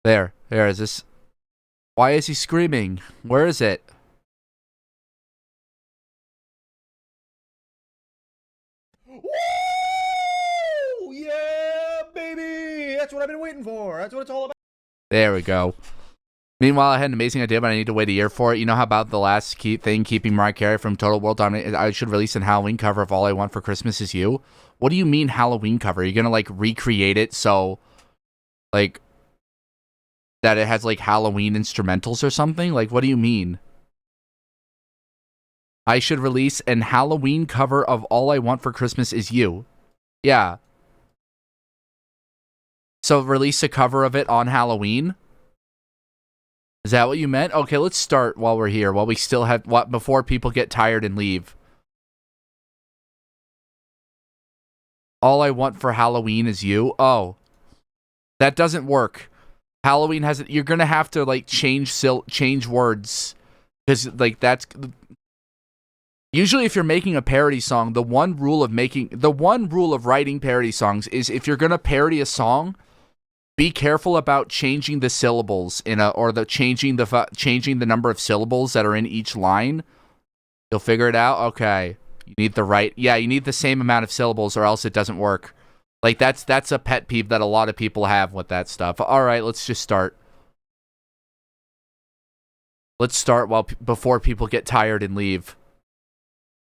There. There, is this... Why is he screaming? Where is it? Woo! Yeah, baby! That's what I've been waiting for. That's what it's all about. There we go. Meanwhile, I had an amazing idea, but I need to wait a year for it. You know how about the last thing keeping Mariah Carey from Total World Domination? I should release an Halloween cover of All I Want for Christmas Is You. What do you mean Halloween cover? Are you gonna like recreate it so, like, that it has like Halloween instrumentals or something? Like, what do you mean? I should release an Halloween cover of All I Want for Christmas Is You. Yeah. So release a cover of it on Halloween? Is that what you meant? Okay, let's start while we're here, while we still have, before people get tired and leave. All I Want for Halloween Is You? Oh. That doesn't work. Halloween has it. You're gonna have to like change words, because like that's usually if you're making a parody song, the one rule of writing parody songs is if you're gonna parody a song, be careful about changing the syllables changing the number of syllables that are in each line. You'll figure it out. Okay, you need you need the same amount of syllables, or else it doesn't work. Like, that's a pet peeve that a lot of people have with that stuff. All right, let's just start. Let's start before people get tired and leave.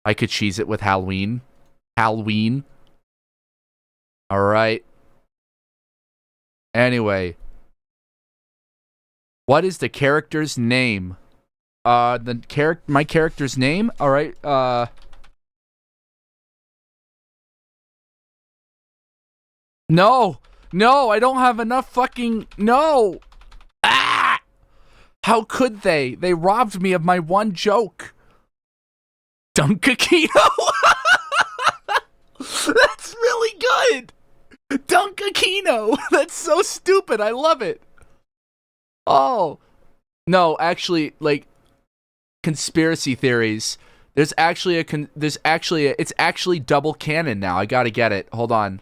I could cheese it with Halloween. Halloween. All right. Anyway. What is the character's name? My character's name? All right. No, I don't have enough fucking... No! Ah! How could they? They robbed me of my one joke. Dunkakino! That's really good! Dunkakino! That's so stupid, I love it. Oh. No, actually, like, conspiracy theories. It's actually double canon now. I gotta get it. Hold on.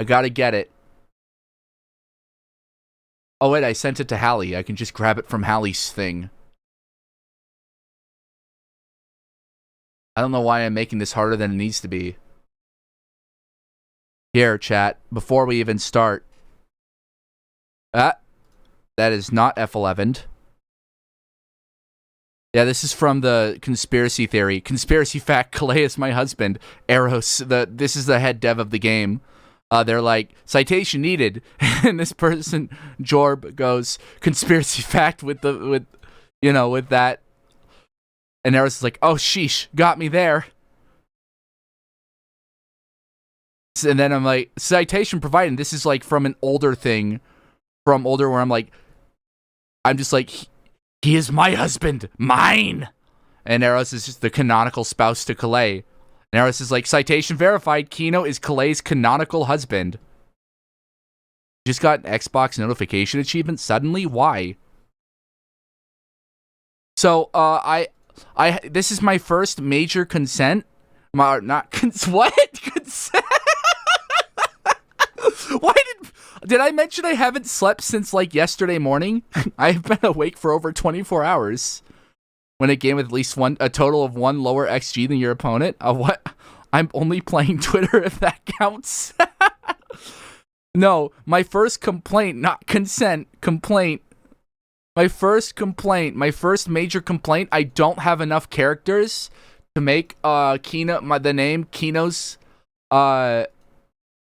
I gotta get it. Oh wait, I sent it to Hallie. I can just grab it from Hallie's thing. I don't know why I'm making this harder than it needs to be. Here, chat, before we even start. That is not F11'd. Yeah, this is from the conspiracy theory. Conspiracy fact, Calais is my husband. Eros, this is the head dev of the game. They're like, citation needed. And this person, Jorb, goes, conspiracy fact with that. And Eros is like, oh, sheesh, got me there. And then I'm like, citation provided. This is like from an older thing. From older where I'm just like, he is my husband. Mine. And Eros is just the canonical spouse to Calais. And Eros is like, citation verified, Kino is Calais' canonical husband. Just got an Xbox notification achievement suddenly? Why? So, this is my first major consent. What? Consent? Why did I mention I haven't slept since, like, yesterday morning? I've been awake for over 24 hours. When a game with at least a total of one lower XG than your opponent? What? I'm only playing Twitter if that counts. No, my first complaint, not consent, complaint. My first major complaint, I don't have enough characters to make the name Kino's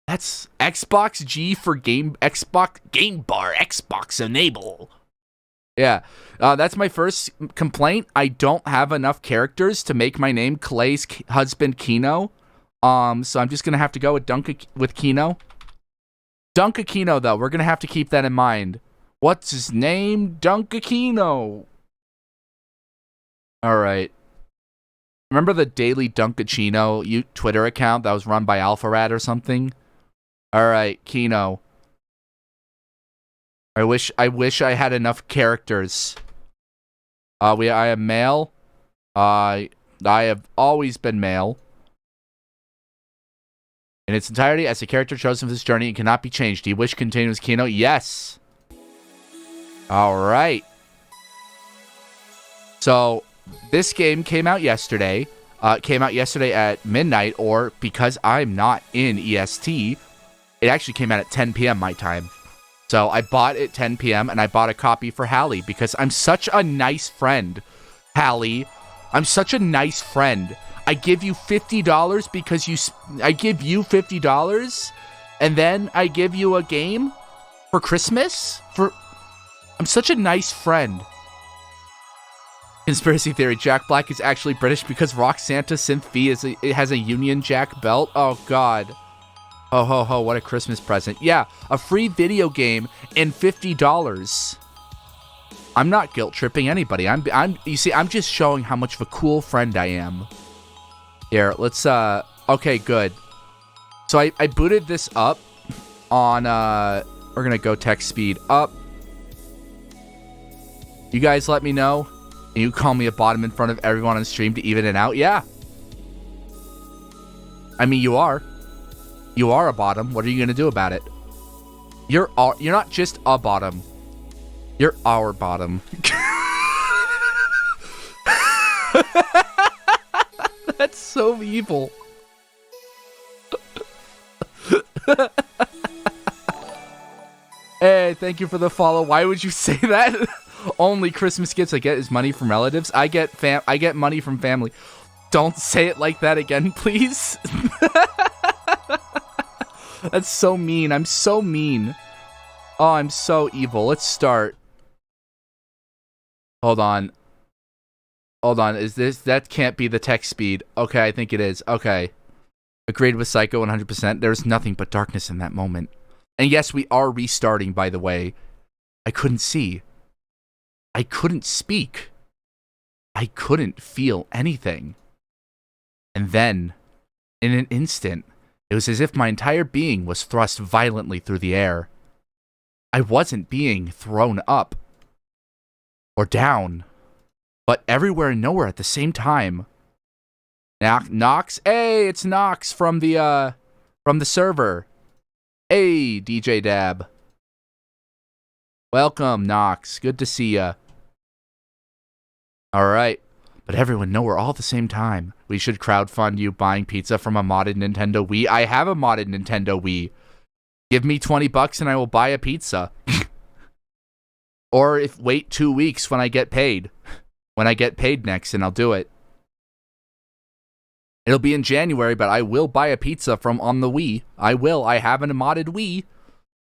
that's Xbox G for Xbox Game Bar, Xbox Enable. Yeah, that's my first complaint. I don't have enough characters to make my name Clay's husband Kino. So I'm just gonna have to go with Kino. Dunkakino, though, we're gonna have to keep that in mind. What's his name? Dunkakino. All right. Remember the Daily Dunkachino Twitter account that was run by AlphaRad or something? All right, Kino. I wish I had enough characters. I am male. I have always been male. In its entirety, as a character chosen for this journey, it cannot be changed. Do you wish continuous Kino? Yes. All right. So this game came out yesterday. Came out yesterday at midnight, or because I'm not in EST, it actually came out at 10 p.m. my time. So I bought it 10 p.m. and I bought a copy for Hallie because I'm such a nice friend. Hallie, I'm such a nice friend. I give you $50 because I give you $50 and then I give you a game for Christmas? I'm such a nice friend. Conspiracy theory, Jack Black is actually British because Rock Santa Synth V has a Union Jack belt. Oh god. Ho ho ho, what a Christmas present. Yeah, a free video game and $50. I'm not guilt tripping anybody. You see, I'm just showing how much of a cool friend I am. Here, let's okay, good. So I booted this up on we're gonna go text speed up. You guys let me know. And you call me a bottom in front of everyone on stream to even it out? Yeah. I mean, you are. You are a bottom. What are you gonna do about it? You're not just a bottom. You're our bottom. That's so evil. Hey, thank you for the follow. Why would you say that? Only Christmas gifts I get is money from relatives. I get money from family. Don't say it like that again, please. That's so mean. I'm so mean. Oh, I'm so evil. Let's start. Hold on. That can't be the text speed. Okay, I think it is. Okay. Agreed with Psycho 100%. There's nothing but darkness in that moment. And yes, we are restarting, by the way. I couldn't see. I couldn't speak. I couldn't feel anything. And then, in an instant, it was as if my entire being was thrust violently through the air. I wasn't being thrown up or down, but everywhere and nowhere at the same time. Nox, hey, it's Nox from the server. Hey, DJ Dab. Welcome, Nox. Good to see ya. All right, but everyone nowhere all at the same time. We should crowdfund you buying pizza from a modded Nintendo Wii. I have a modded Nintendo Wii. Give me $20 and I will buy a pizza. Or wait 2 weeks when I get paid. When I get paid next, and I'll do it. It'll be in January, but I will buy a pizza from on the Wii. I will. I have a modded Wii.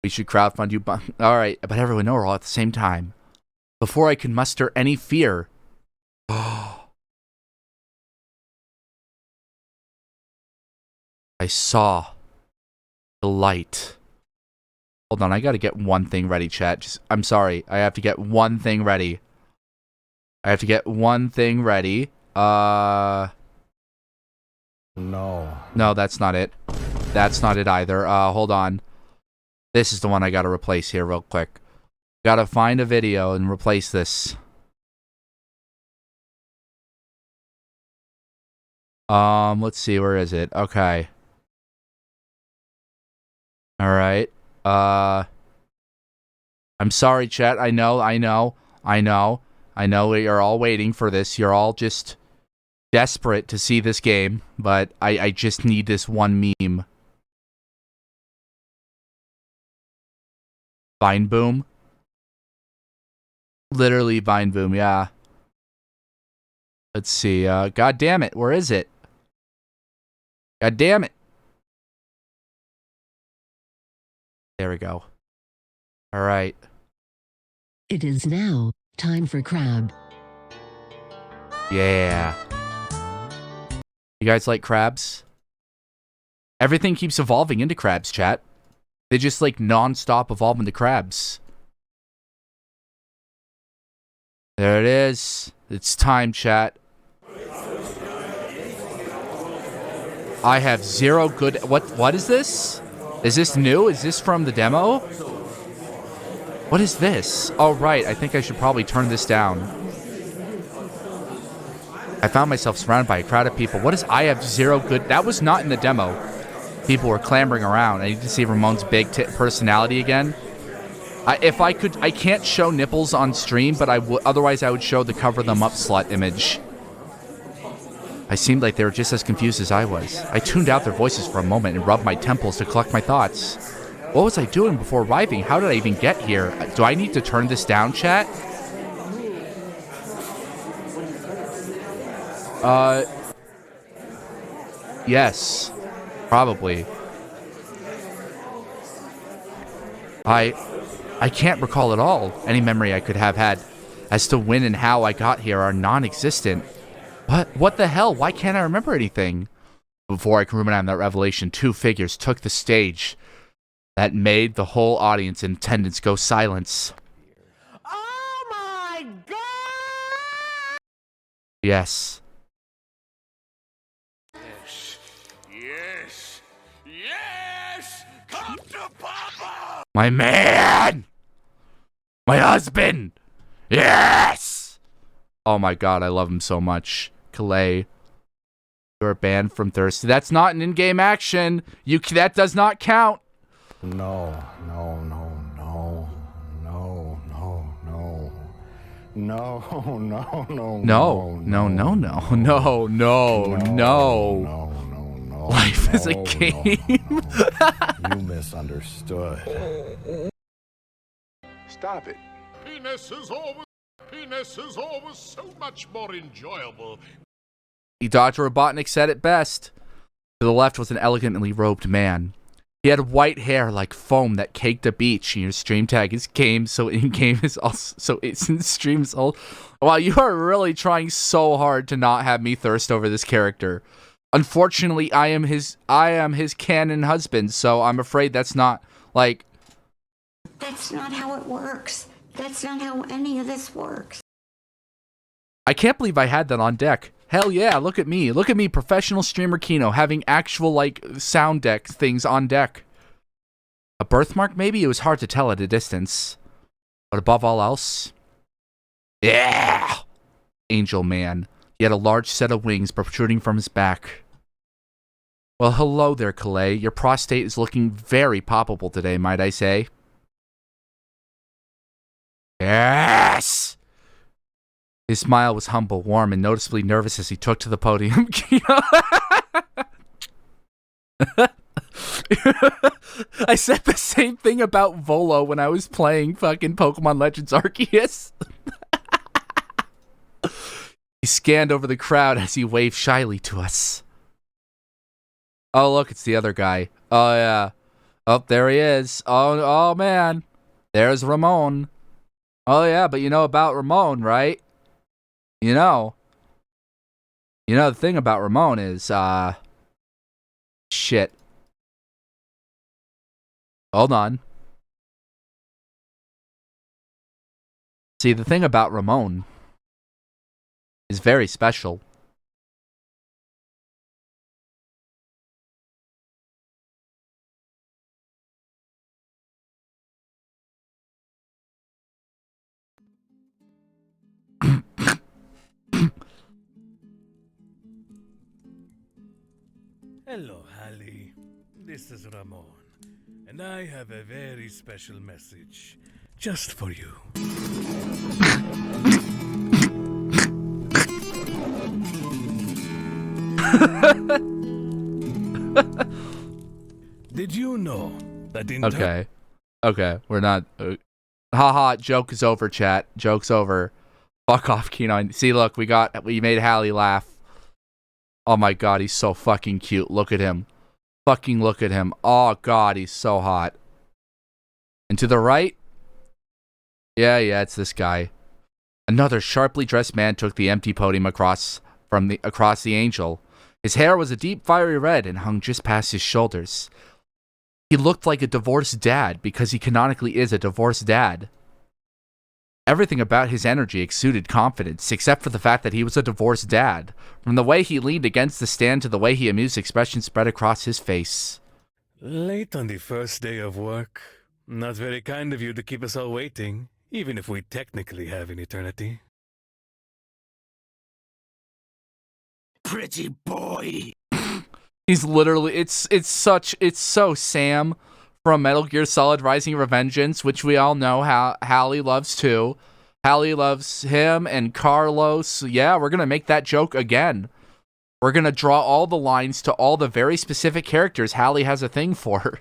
We should crowdfund you. All right, but everyone nowhere all at the same time. Before I can muster any fear. I saw the light. Hold on, I gotta get one thing ready, chat. I'm sorry. I have to get one thing ready. No. No, that's not it. That's not it either. Hold on. This is the one I gotta replace here real quick. Gotta find a video and replace this. Let's see, where is it? Okay. Alright. I'm sorry, chat. I know you're all waiting for this. You're all just desperate to see this game, but I just need this one meme. Vine Boom? Literally Vine Boom, yeah. Let's see, god damn it, where is it? God damn it. There we go. Alright. It is now time for crab. Yeah. You guys like crabs? Everything keeps evolving into crabs, chat. They just like non-stop evolve into crabs. There it is. It's time, chat. I have zero good... What is this? Is this new? Is this from the demo? What is this? Oh, right. I think I should probably turn this down. I found myself surrounded by a crowd of people. What is I have zero good... That was not in the demo. People were clambering around. I need to see Ramon's big personality again. If I could, I can't show nipples on stream, but otherwise I would show the cover them up slut image. I seemed like they were just as confused as I was. I tuned out their voices for a moment and rubbed my temples to collect my thoughts. What was I doing before arriving? How did I even get here? Do I need to turn this down, chat? Yes. Probably. I can't recall at all. Any memory I could have had as to when and how I got here are non-existent. What the hell? Why can't I remember anything? Before I can ruminate on that revelation, two figures took the stage that made the whole audience in attendance go silent. Oh my God! Yes. Yes! Come to Papa! My man! My husband! Yes! Oh my god, I love him so much. Calais. You're banned from Thirsty. That's not an in-game action. That does not count. No, no, no, no, no, no, no. No, no, no, No, no, no, no, no, no, no. No. Life is a game. You misunderstood. Stop it. Penis is always so much more enjoyable. Dr. Robotnik said it best. To the left was an elegantly robed man. He had white hair like foam that caked a beach. And your stream tag is game, so in-game is also, so it's in streams all. Wow, you are really trying so hard to not have me thirst over this character. Unfortunately, I am his canon husband, so I'm afraid that's not, like... That's not how it works. That's not how any of this works. I can't believe I had that on deck. Hell yeah, look at me. Look at me, professional streamer Kino, having actual, like, sound deck things on deck. A birthmark, maybe? It was hard to tell at a distance. But above all else... Yeah! Angel Man. He had a large set of wings protruding from his back. Well, hello there, Calais. Your prostate is looking very poppable today, might I say. Yes! His smile was humble, warm, and noticeably nervous as he took to the podium. I said the same thing about Volo when I was playing fucking Pokemon Legends Arceus. He scanned over the crowd as he waved shyly to us. Oh, look, it's the other guy. Oh, yeah. Oh, there he is. Oh, man. There's Ramon. Oh, yeah, but you know about Ramon, right? You know, the thing about Ramon is, shit. Hold on. See, the thing about Ramon is very special. Hello, Hallie. This is Ramon, and I have a very special message just for you. Did you know that in Okay, we're not... haha, joke is over, chat. Joke's over. Fuck off, Kino. See, look, we made Hallie laugh. Oh my god, he's so fucking cute. Look at him. Fucking look at him. Oh god, he's so hot. And to the right? Yeah, it's this guy. Another sharply dressed man took the empty podium across the angel. His hair was a deep fiery red and hung just past his shoulders. He looked like a divorced dad because he canonically is a divorced dad. Everything about his energy exuded confidence, except for the fact that he was a divorced dad. From the way he leaned against the stand to the way he amused expression spread across his face. Late on the first day of work. Not very kind of you to keep us all waiting, even if we technically have an eternity. Pretty boy. He's literally, it's so Sam from Metal Gear Solid Rising Revengeance, which we all know how Hallie loves too. Hallie loves him and Carlos. Yeah, we're going to make that joke again. We're going to draw all the lines to all the very specific characters Hallie has a thing for.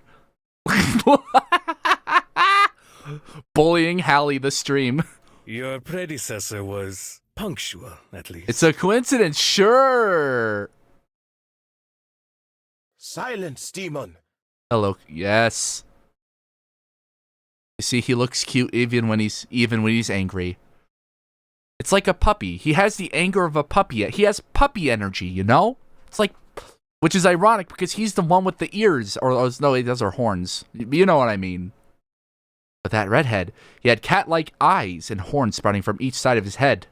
Bullying Hallie the stream. Your predecessor was punctual, at least. It's a coincidence, sure. Silence, demon. Hello, yes. You see, he looks cute even when he's angry. It's like a puppy. He has the anger of a puppy. He has puppy energy, you know? It's like, which is ironic because he's the one with the ears, or no, those are horns. You know what I mean. But that redhead, he had cat-like eyes and horns sprouting from each side of his head.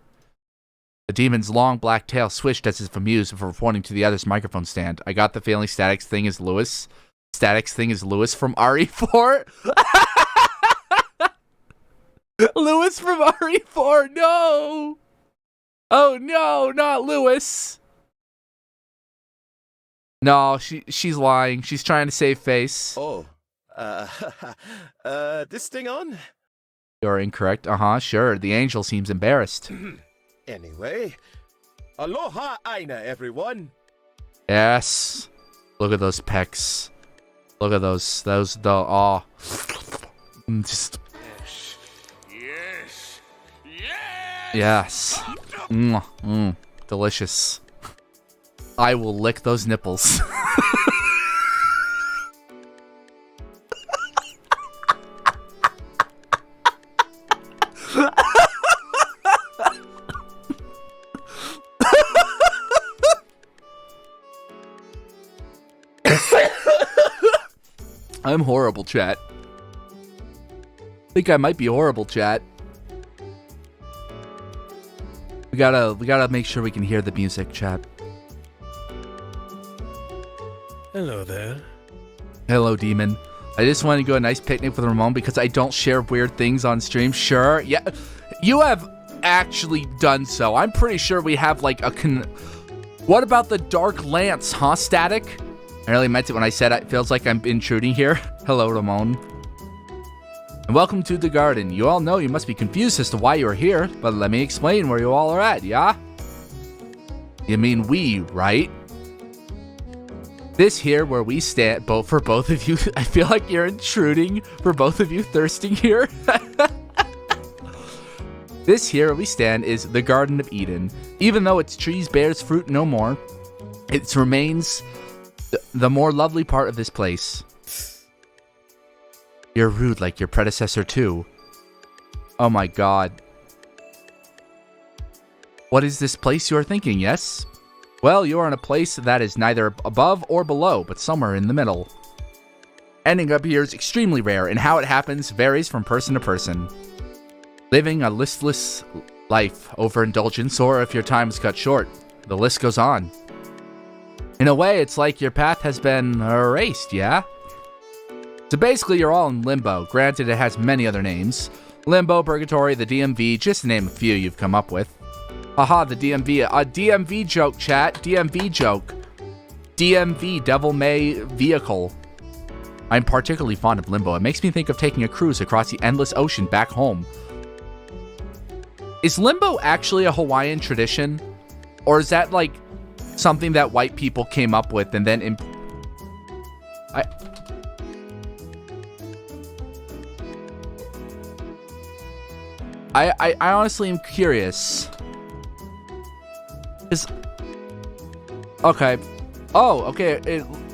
The demon's long black tail swished as if amused before pointing to the other's microphone stand. I got the feeling Static's thing is Lewis. Static's thing is Lewis from RE4. Lewis from RE4, no! Oh no, not Lewis. No, she's lying. She's trying to save face. Oh, this thing on? You're incorrect. Sure. The angel seems embarrassed. Anyway, aloha aina, everyone. Yes. Look at those pecs. Look at those, oh. Just, Yes. yes. Delicious. I will lick those nipples. I'm horrible, chat. I think I might be horrible, chat. We gotta make sure we can hear the music, chat. Hello there. Hello, demon. I just want to go a nice picnic with Ramon because I don't share weird things on stream. Sure, yeah. You have actually done so. I'm pretty sure we have like a What about the Dark Lance, huh, Static? I really meant it when I said it feels like I'm intruding here. Hello, Ramon. And welcome to the garden. You all know you must be confused as to why you are here, but let me explain where you all are at, yeah? You mean we, right? This here where we stand, for both of you, I feel like you're intruding for both of you thirsting here. This here where we stand is the Garden of Eden. Even though its trees bears fruit no more, it remains the more lovely part of this place. You're rude like your predecessor too. Oh my god. What is this place you are thinking, yes? Well, you are in a place that is neither above or below, but somewhere in the middle. Ending up here is extremely rare, and how it happens varies from person to person. Living a listless life, overindulgence, or if your time is cut short, the list goes on. In a way, it's like your path has been erased, yeah? So basically, you're all in limbo. Granted, it has many other names. Limbo, Purgatory, the DMV, just to name a few you've come up with. Haha, the DMV. A DMV joke, chat. DMV joke. DMV, Devil May Vehicle. I'm particularly fond of Limbo. It makes me think of taking a cruise across the endless ocean back home. Is Limbo actually a Hawaiian tradition? Or is that like something that white people came up with and then I honestly am curious. Okay. Oh, okay.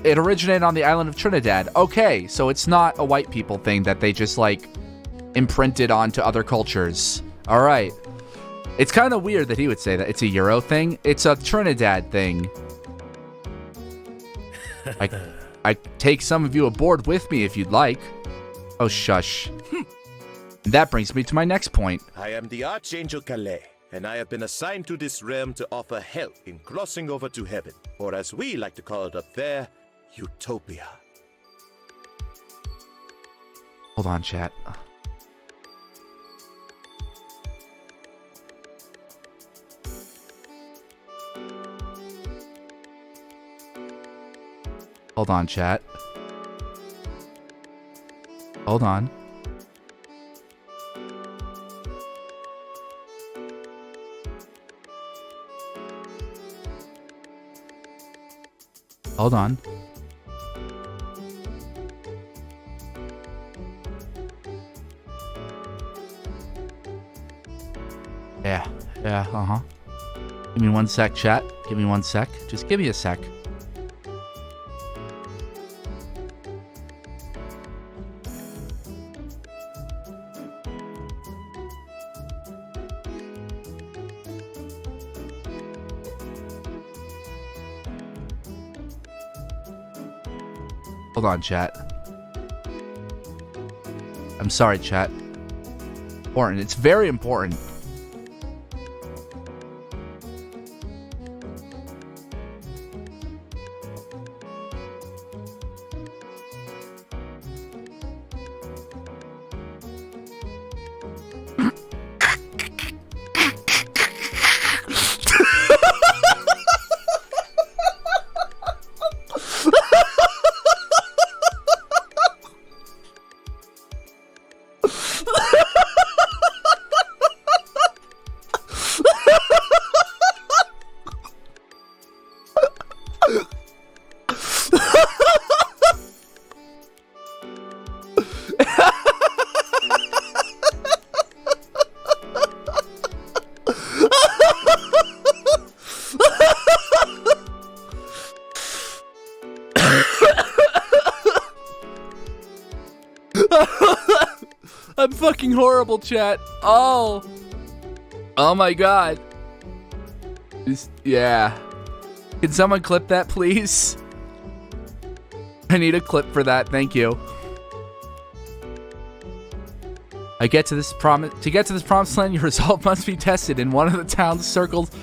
It originated on the island of Trinidad. Okay, so it's not a white people thing that they just like imprinted onto other cultures. All right. It's kind of weird that he would say that. It's a Euro thing. It's a Trinidad thing. I take some of you aboard with me if you'd like. Oh, shush. That brings me to my next point. I am the Archangel Calais, and I have been assigned to this realm to offer help in crossing over to heaven, or as we like to call it up there, Utopia. Hold on, chat. Hold on, chat. Hold on. Hold on. Yeah, uh-huh. Give me 1 sec, chat. Give me 1 sec. Just give me a sec. Hold on, chat. I'm sorry, chat. Important. It's very important. I'm fucking horrible, chat. Oh my god. Yeah. Can someone clip that, please? I need a clip for that. Thank you. To get to this promised land, your resolve must be tested in one of the towns circled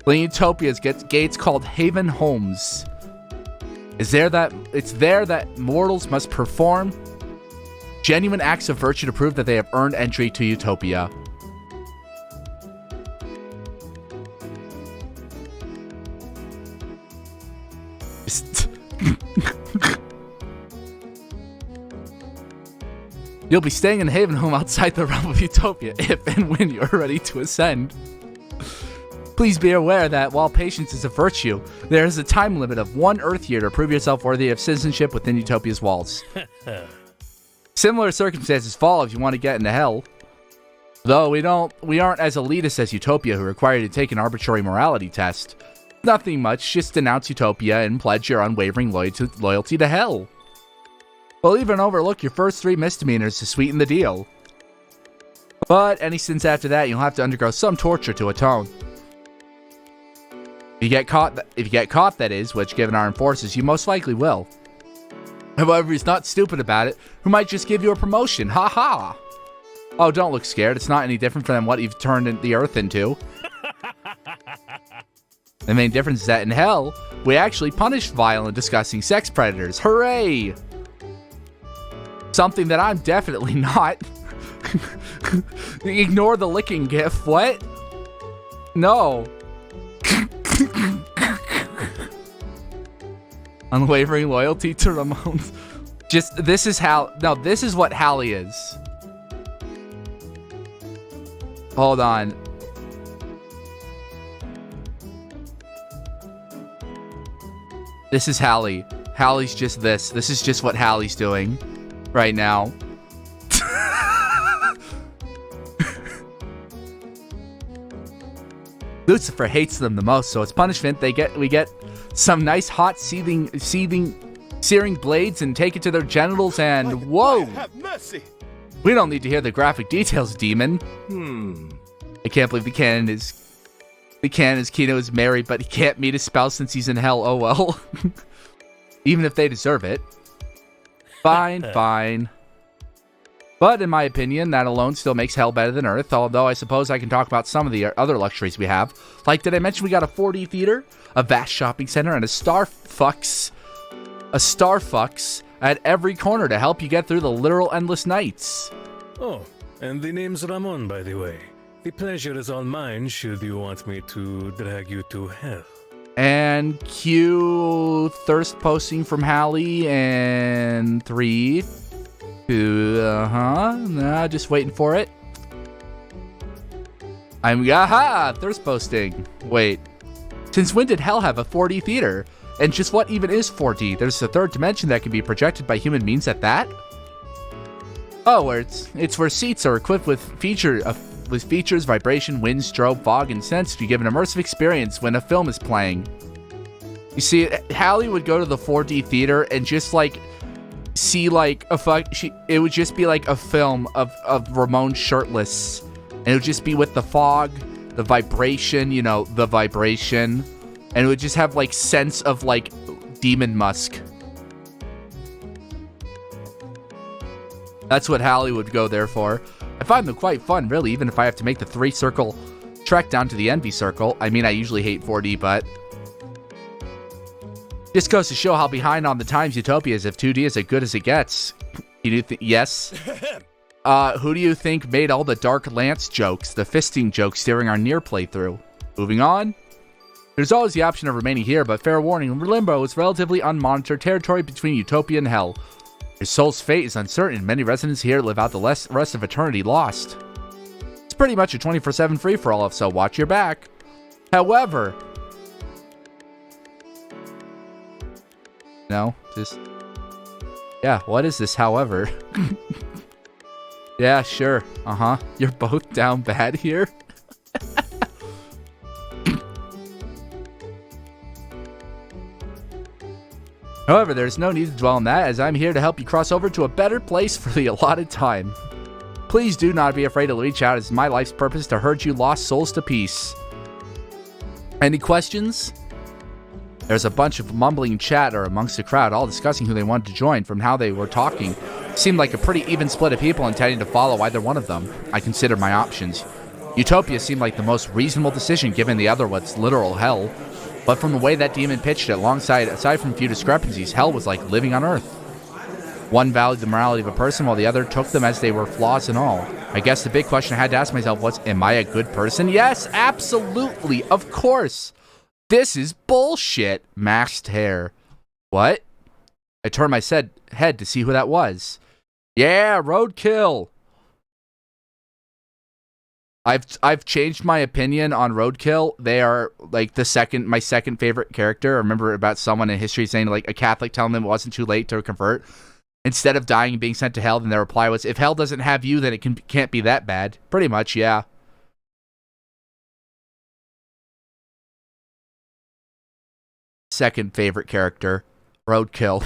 in Utopia's gates called Haven Homes. It's there that mortals must perform genuine acts of virtue to prove that they have earned entry to Utopia. You'll be staying in Haven Home outside the realm of Utopia if and when you're ready to ascend. Please be aware that while patience is a virtue, there is a time limit of 1 Earth year to prove yourself worthy of citizenship within Utopia's walls. Similar circumstances follow if you want to get into hell. Though we aren't as elitist as Utopia, who require you to take an arbitrary morality test. Nothing much, just denounce Utopia and pledge your unwavering loyalty to hell. We'll even overlook your first 3 misdemeanors to sweeten the deal. But any sins after that, you'll have to undergo some torture to atone. If you get caught, that is, which given our enforcers, you most likely will. However, he's not stupid about it, who might just give you a promotion. Ha ha! Oh, don't look scared. It's not any different from what you've turned the Earth into. The main difference is that in hell, we actually punish vile and disgusting sex predators. Hooray! Something that I'm definitely not. Ignore the licking gif. What? No. Unwavering loyalty to Ramones. This is what Hallie is. Hold on. This is Hallie. Hallie's just this. This is just what Hallie's doing right now. Lucifer hates them the most, so as punishment, we get some nice hot searing blades and take it to their genitals and whoa! Have mercy. We don't need to hear the graphic details, demon. I can't believe the canon is Kino is married, but he can't meet his spouse since he's in hell. Oh well. Even if they deserve it. Fine, fine. But in my opinion, that alone still makes hell better than Earth, although I suppose I can talk about some of the other luxuries we have. Like, did I mention we got a 4D theater, a vast shopping center, and a Starfucks at every corner to help you get through the literal endless nights. Oh, and the name's Ramon, by the way. The pleasure is all mine should you want me to drag you to hell. And cue thirst posting from Hallie and 3, Nah, just waiting for it. Aha! Thirst posting. Wait. Since when did hell have a 4D theater? And just what even is 4D? There's a third dimension that can be projected by human means at that? Oh, where it's where seats are equipped with features, vibration, wind, strobe, fog, and sense to give an immersive experience when a film is playing. You see, Hallie would go to the 4D theater and just like see like it would just be like a film of Ramon shirtless, and it would just be with the fog, the vibration, the vibration, and it would just have like sense of like Demon Musk. That's what Hallie would go there for. I find them quite fun, really, even if I have to make the 3-circle trek down to the Envy Circle. I mean, I usually hate 4D, but just goes to show how behind on the times Utopia is if 2D is as good as it gets. Yes? Who do you think made all the Dark Lance jokes, the fisting jokes during our near playthrough? Moving on. There's always the option of remaining here, but fair warning, Limbo is relatively unmonitored territory between Utopia and Hell. Your soul's fate is uncertain. Many residents here live out the rest of eternity lost. It's pretty much a 24/7 free-for-all, so watch your back. However... No, just... Yeah, what is this, however? Yeah, sure. You're both down bad here? However, there's no need to dwell on that, as I'm here to help you cross over to a better place for the allotted time. Please do not be afraid to reach out, as it's my life's purpose to herd you lost souls to peace. Any questions? There's a bunch of mumbling chatter amongst the crowd, all discussing who they wanted to join. From how they were talking, it seemed like a pretty even split of people intending to follow either one of them. I considered my options. Utopia seemed like the most reasonable decision given the other one's literal hell. But from the way that demon pitched it, aside from a few discrepancies, hell was like living on Earth. One valued the morality of a person, while the other took them as they were flaws and all. I guess the big question I had to ask myself was, am I a good person? Yes, absolutely, of course. This is bullshit. Maxed hair. What? I turned my head to see who that was. Yeah, roadkill. I've changed my opinion on Roadkill. They are like my second favorite character. I remember about someone in history saying like a Catholic telling them it wasn't too late to convert. Instead of dying and being sent to hell, then their reply was, if hell doesn't have you, then it can't be that bad. Pretty much, yeah. Second favorite character, Roadkill.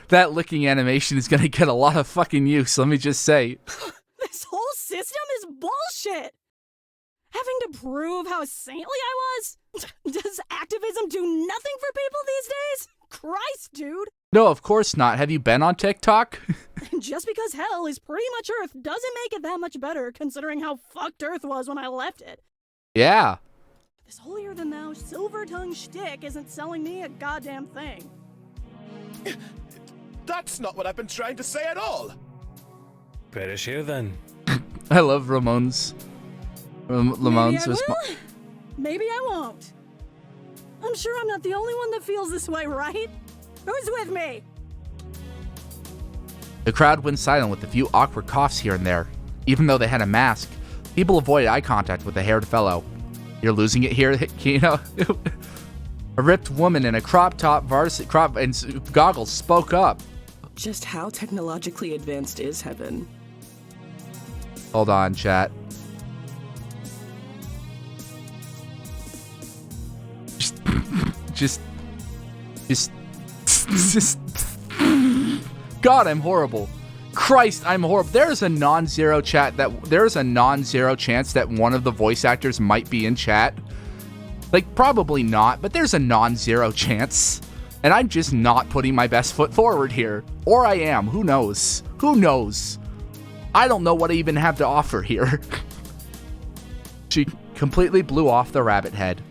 That licking animation is going to get a lot of fucking use, let me just say. This whole system is bullshit! Having to prove how saintly I was? Does activism do nothing for people these days? Christ, dude! No, of course not. Have you been on TikTok? Just because hell is pretty much Earth doesn't make it that much better, considering how fucked Earth was when I left it. Yeah. This holier-than-thou, silver-tongued shtick isn't selling me a goddamn thing. That's not what I've been trying to say at all. Perish here then. I love Ramon's response. Maybe I won't. I'm sure I'm not the only one that feels this way, right? Who's with me? The crowd went silent with a few awkward coughs here and there. Even though they had a mask, people avoided eye contact with the haired fellow. You're losing it here, Kino? A ripped woman in a crop top and goggles spoke up. Just how technologically advanced is heaven? Hold on, chat. Just. God, I'm horrible. Christ, I'm horrible. There's a non-zero chance that one of the voice actors might be in chat. Like, probably not, but there's a non-zero chance. And I'm just not putting my best foot forward here. Or I am. Who knows? Who knows? I don't know what I even have to offer here. She completely blew off the rabbit head.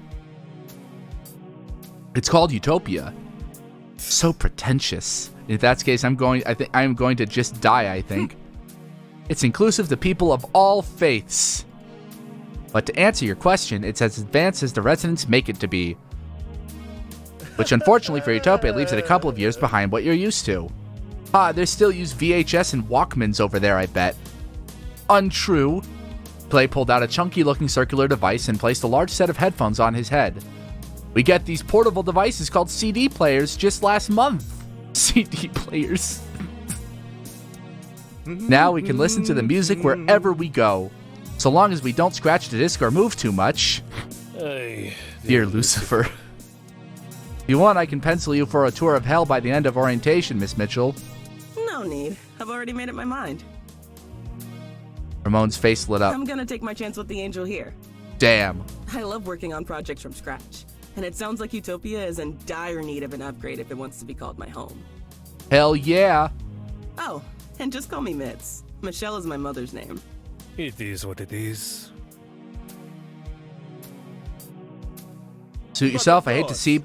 It's called Utopia. So pretentious. In that case, I'm going to just die, I think. It's inclusive to people of all faiths. But to answer your question, it's as advanced as the residents make it to be. Which unfortunately for Utopia leaves it a couple of years behind what you're used to. They still use VHS and Walkmans over there, I bet. Untrue. Clay pulled out a chunky-looking circular device and placed a large set of headphones on his head. We get these portable devices called CD players just last month. CD players. Now we can listen to the music wherever we go, so long as we don't scratch the disc or move too much. Dear Lucifer. If you want, I can pencil you for a tour of hell by the end of orientation, Miss Mitchell. No need. I've already made up my mind. Ramon's face lit up. I'm gonna take my chance with the angel here. Damn. I love working on projects from scratch, and it sounds like Utopia is in dire need of an upgrade if it wants to be called my home. Hell yeah. Oh, and just call me Mitz. Michelle is my mother's name. It is what it is. Suit yourself. I hate to see...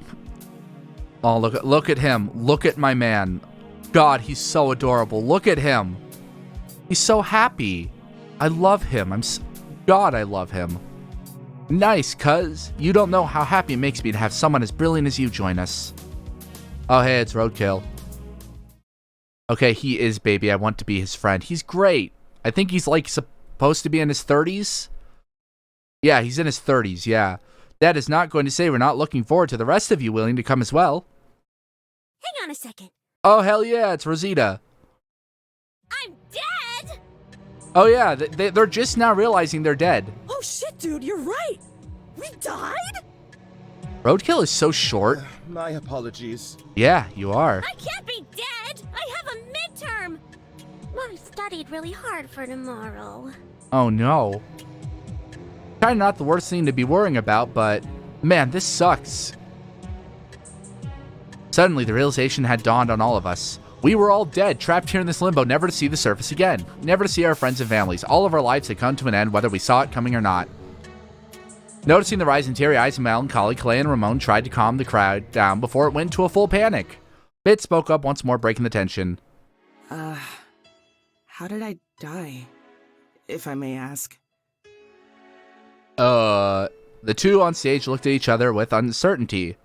Oh, look at him. Look at my man. God, he's so adorable. Look at him. He's so happy. I love him. God, I love him. Nice, cuz. You don't know how happy it makes me to have someone as brilliant as you join us. Oh, hey, it's Roadkill. Okay, he is, baby. I want to be his friend. He's great. I think he's, like, supposed to be in his 30s. Yeah, he's in his 30s, yeah. That is not going to say we're not looking forward to the rest of you willing to come as well. Hang on a second. Oh, hell yeah, it's Rosita. I'm dead? Oh, yeah, they're just now realizing they're dead. Oh shit, dude, you're right. We died? Roadkill is so short. My apologies. Yeah, you are. I can't be dead. I have a midterm. I studied really hard for tomorrow. Oh, no. Kind of not the worst thing to be worrying about, but man, this sucks. Suddenly, the realization had dawned on all of us. We were all dead, trapped here in this limbo, never to see the surface again. Never to see our friends and families. All of our lives had come to an end, whether we saw it coming or not. Noticing the rise in teary eyes and melancholy, Clay and Ramon tried to calm the crowd down before it went into a full panic. Bit spoke up once more, breaking the tension. How did I die? If I may ask. The two on stage looked at each other with uncertainty.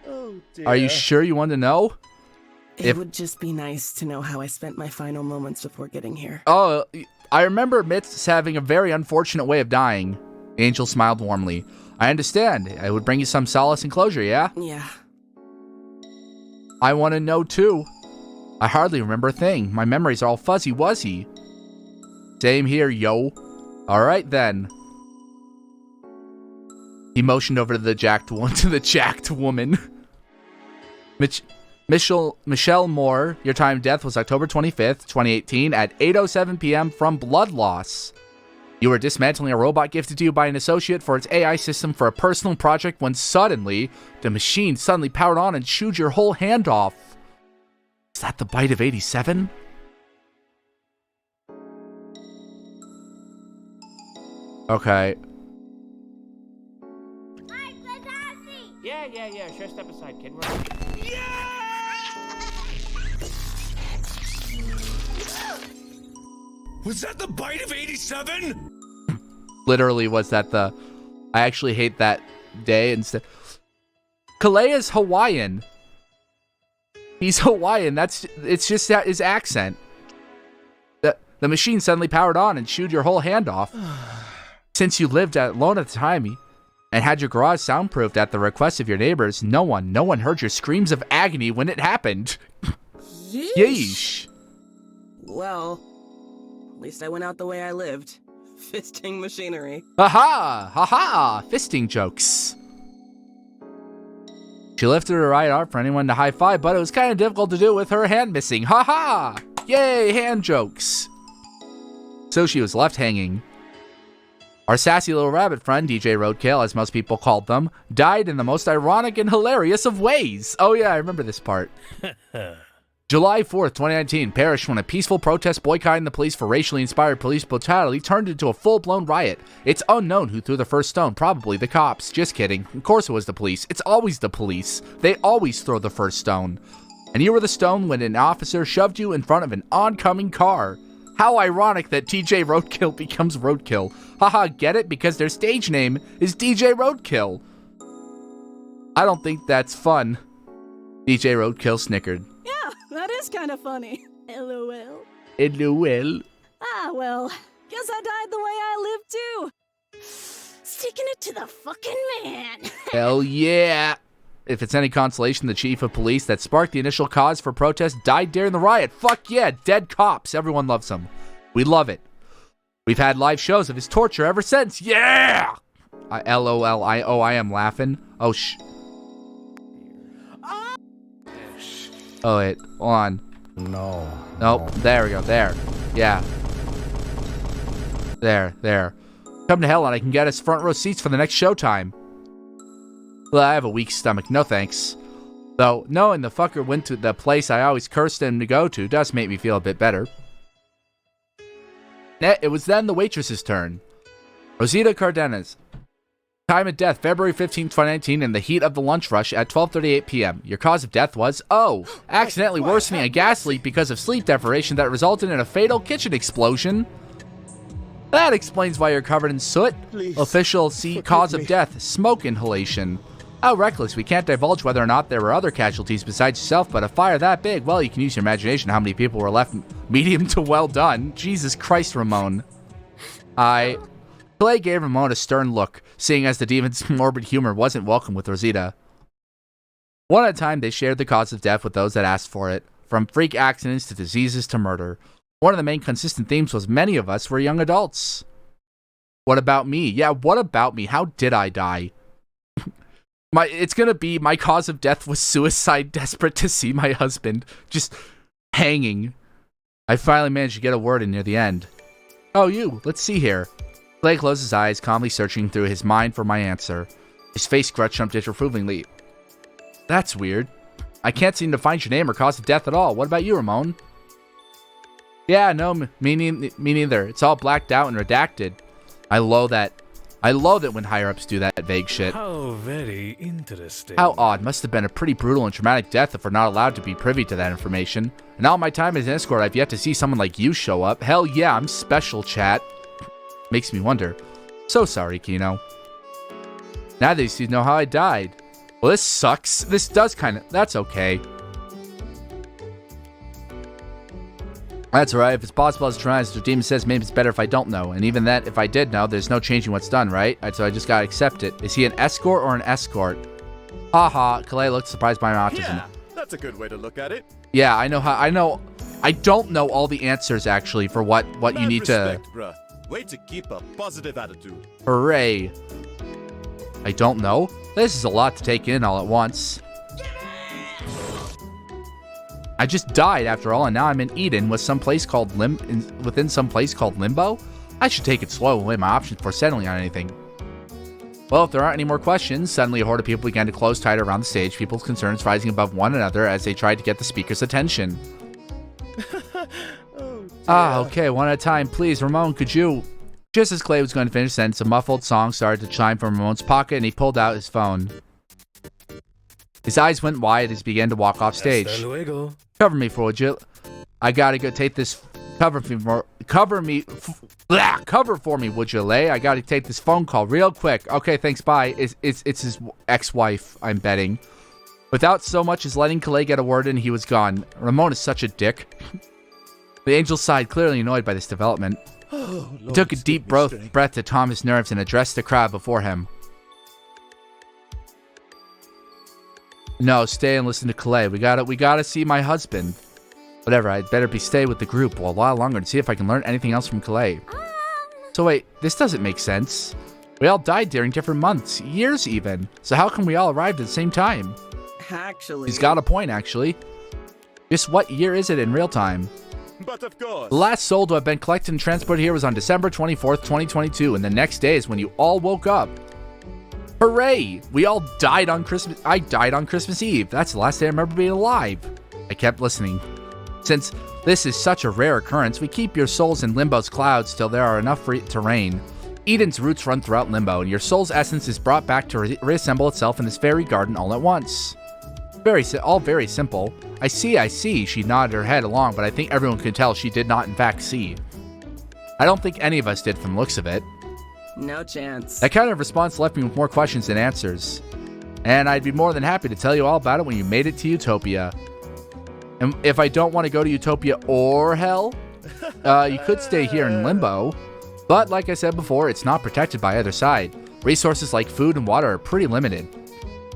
Oh, dear. Are you sure you want to know? It would just be nice to know how I spent my final moments before getting here. Oh, I remember Mitz having a very unfortunate way of dying. Angel smiled warmly. I understand. It would bring you some solace and closure, yeah? Yeah. I want to know, too. I hardly remember a thing. My memories are all fuzzy-wuzzy. Same here, yo. Alright, then. He motioned over to the jacked woman. Michelle Moore, your time of death was October 25th, 2018 at 8:07 p.m. from blood loss. You were dismantling a robot gifted to you by an associate for its AI system for a personal project when suddenly, the machine suddenly powered on and chewed your whole hand off. Is that the bite of 87? Okay. Yeah, sure, step aside, kid. Was that the bite of 87? Literally, was that the... I actually hate that day instead. Kalea's Hawaiian. He's Hawaiian. It's just that his accent. The machine suddenly powered on and chewed your whole hand off. Since you lived alone at the time and had your garage soundproofed at the request of your neighbors, no one heard your screams of agony when it happened. Yeesh. Well, at least I went out the way I lived. Fisting machinery. Ha-ha! Fisting jokes. She lifted her right arm for anyone to high-five, but it was kind of difficult to do with her hand missing. Ha-ha! Yay, hand jokes. So she was left hanging. Our sassy little rabbit friend, DJ Roadkill, as most people called them, died in the most ironic and hilarious of ways. Oh yeah, I remember this part. July 4th, 2019, perished when a peaceful protest boycotting the police for racially inspired police brutality turned into a full-blown riot. It's unknown who threw the first stone, probably the cops. Just kidding. Of course it was the police. It's always the police. They always throw the first stone. And you were the stone when an officer shoved you in front of an oncoming car. How ironic that DJ Roadkill becomes Roadkill. Haha, get it? Because their stage name is DJ Roadkill. I don't think that's fun. DJ Roadkill snickered. Yeah, that is is kind of funny. LOL. LOL. Ah, well, guess I died the way I lived too. Sticking it to the fucking man. Hell yeah. If it's any consolation, the chief of police that sparked the initial cause for protest died during the riot. Fuck yeah, dead cops. Everyone loves him. We love it. We've had live shows of his torture ever since. Yeah! LOL. I am laughing. Oh, Oh, wait. Hold on. No. Nope. There we go. There. Yeah. There. Come to hell and I can get us front row seats for the next showtime. Well, I have a weak stomach. No thanks. Though, knowing the fucker went to the place I always cursed him to go to does make me feel a bit better. It was then the waitress's turn. Rosita Cardenas. Time of death, February 15, 2019, in the heat of the lunch rush at 12:38 p.m. Your cause of death was, accidentally worsening a gas leak because of sleep deprivation that resulted in a fatal kitchen explosion. That explains why you're covered in soot. Please, Official cause of me. death, smoke inhalation. How reckless. We can't divulge whether or not there were other casualties besides yourself, but a fire that big, well, you can use your imagination how many people were left medium to well done. Jesus Christ, Ramon. Clay gave Ramon a stern look, seeing as the demon's morbid humor wasn't welcome with Rosita. One at a time, they shared the cause of death with those that asked for it, from freak accidents to diseases to murder. One of the main consistent themes was many of us were young adults. What about me? Yeah, what about me? How did I die? It's gonna be my cause of death was suicide, desperate to see my husband just hanging. I finally managed to get a word in near the end. Oh, you. Let's see here. Clay closed his eyes, calmly searching through his mind for my answer. His face scratched up disapprovingly. That's weird. I can't seem to find your name or cause of death at all. What about you, Ramon? Yeah, no, me neither. It's all blacked out and redacted. I loathe it when higher-ups do that vague shit. How very interesting. How odd. Must have been a pretty brutal and traumatic death if we're not allowed to be privy to that information. In all my time as an escort, I've yet to see someone like you show up. Hell yeah, I'm special, chat. Makes me wonder. So sorry, Kino. Now that you know how I died. Well, this sucks. This does that's okay. That's alright. If it's possible as traumatized, the demon says maybe it's better if I don't know. And even that, if I did know, there's no changing what's done, right? So I just gotta accept it. Is he an escort or an escort? Haha, Kalei looked surprised by my autism. Yeah, that's a good way to look at it. Yeah, I don't know all the answers, actually, for what you need respect, bruh. Way to keep a positive attitude. Hooray. I don't know. This is a lot to take in all at once. I just died after all, and now I'm in Eden with some place called within some place called Limbo? I should take it slow and weigh my options before settling on anything. Well, if there aren't any more questions, suddenly a horde of people began to close tight around the stage, people's concerns rising above one another as they tried to get the speaker's attention. Okay, one at a time. Please, Ramon, could you... Just as Clay was going to finish the sentence, a muffled song started to chime from Ramon's pocket, and he pulled out his phone. His eyes went wide as he began to walk off stage. Hasta luego. Cover me for, would you? I gotta go take this... Cover for me, would you, Lay? I gotta take this phone call real quick. Okay, thanks, bye. It's his ex-wife, I'm betting. Without so much as letting Kalei get a word in, he was gone. Ramon is such a dick. The angel sighed, clearly annoyed by this development. He took a deep breath to calm his nerves and addressed the crowd before him. No, stay and listen to Kalei. We gotta see my husband. Whatever, I'd better stay with the group a while longer to see if I can learn anything else from Kalei. So wait, this doesn't make sense. We all died during different months, years even. So how come we all arrived at the same time? Actually... He's got a point, actually. Just what year is it in real time? But of course. The last soul to have been collected and transported here was on December 24th, 2022, and the next day is when you all woke up. Hooray! We all died on Christmas. I died on Christmas Eve. That's the last day I remember being alive. I kept listening. Since this is such a rare occurrence, we keep your souls in Limbo's clouds till there are enough for it to rain. Eden's roots run throughout Limbo, and your soul's essence is brought back to reassemble itself in this fairy garden all at once. All very simple. I see, she nodded her head along, but I think everyone could tell she did not in fact see. I don't think any of us did from the looks of it. No chance. That kind of response left me with more questions than answers. And I'd be more than happy to tell you all about it when you made it to Utopia. And if I don't want to go to Utopia or Hell, you could stay here in Limbo. But like I said before, it's not protected by either side. Resources like food and water are pretty limited.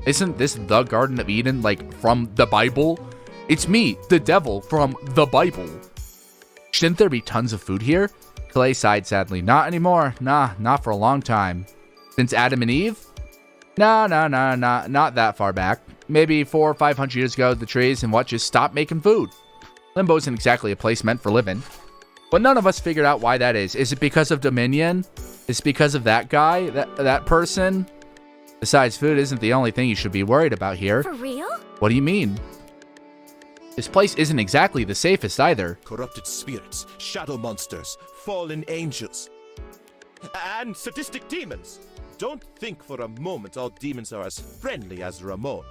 Isn't this the Garden of Eden, like, from the Bible? It's me, the devil, from the Bible. Shouldn't there be tons of food here? Clay sighed sadly. Not anymore. Nah, not for a long time. Since Adam and Eve? Nah, not that far back. Maybe 400 or 500 years ago, the trees and what just stopped making food. Limbo isn't exactly a place meant for living. But none of us figured out why that is. Is it because of Dominion? Is it because of that guy? That person? Besides, food isn't the only thing you should be worried about here. For real? What do you mean? This place isn't exactly the safest either. Corrupted spirits, shadow monsters, fallen angels, and sadistic demons. Don't think for a moment all demons are as friendly as Ramon.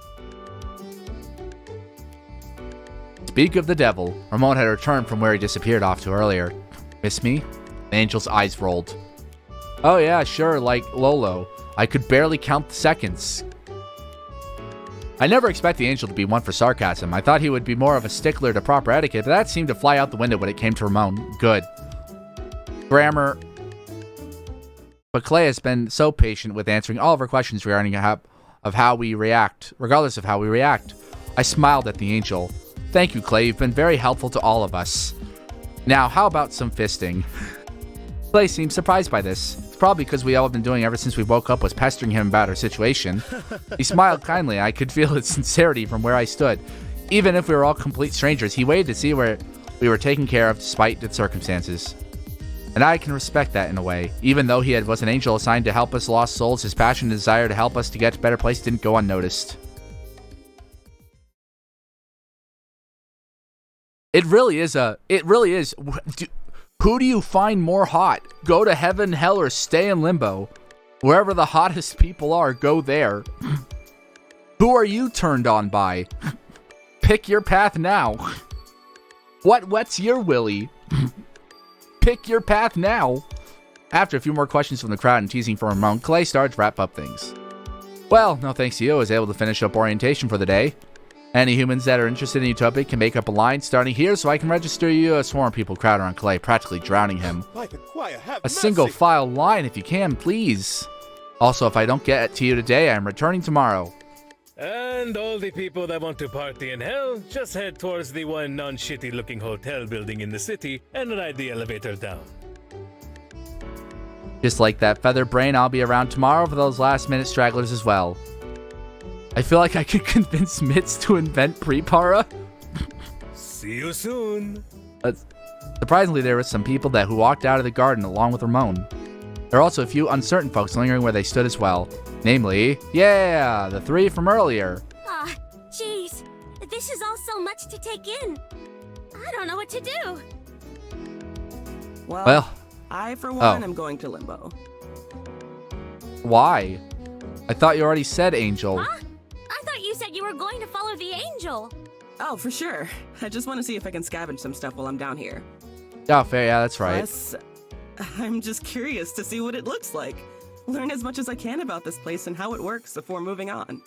Speak of the devil. Ramon had returned from where he disappeared off to earlier. Miss me? The angel's eyes rolled. Oh yeah, sure, like Lolo. I could barely count the seconds. I never expect the angel to be one for sarcasm. I thought he would be more of a stickler to proper etiquette, but that seemed to fly out the window when it came to Ramon. Good. Grammar. But Clay has been so patient with answering all of our questions regarding how we react, regardless of how we react. I smiled at the angel. Thank you, Clay. You've been very helpful to all of us. Now, how about some fisting? Clay seemed surprised by this. It's probably because we all have been doing ever since we woke up was pestering him about our situation. He smiled kindly. I could feel his sincerity from where I stood. Even if we were all complete strangers, he waited to see where we were taken care of despite the circumstances. And I can respect that in a way. Even though he was an angel assigned to help us lost souls, his passion and desire to help us to get to a better place didn't go unnoticed. It really is. Who do you find more hot? Go to heaven, hell, or stay in limbo? Wherever the hottest people are, go there. Who are you turned on by? Pick your path now. What wets your willy? Pick your path now. After a few more questions from the crowd and teasing from Ramon, Clay started to wrap up things. Well, no thanks to you, I was able to finish up orientation for the day. Any humans that are interested in Utopia can make up a line starting here so I can register you. A swarm of people crowd around Clay, practically drowning him. A single file line if you can, please. Also, if I don't get to you today, I am returning tomorrow. And all the people that want to party in hell, just head towards the one non-shitty looking hotel building in the city and ride the elevator down. Just like that feather brain, I'll be around tomorrow for those last minute stragglers as well. I feel like I could convince Mitz to invent Prepara. See you soon. Surprisingly, there were some people who walked out of the garden along with Ramon. There are also a few uncertain folks lingering where they stood as well. Namely, yeah, the three from earlier. Ah, jeez. This is all so much to take in. I don't know what to do. Well, I, for one, am going to Limbo. Why? I thought you already said Angel. Huh? I thought you said you were going to follow the angel. Oh, for sure. I just want to see if I can scavenge some stuff while I'm down here. Oh, fair. Yeah, that's right. Plus, I'm just curious to see what it looks like. Learn as much as I can about this place and how it works before moving on.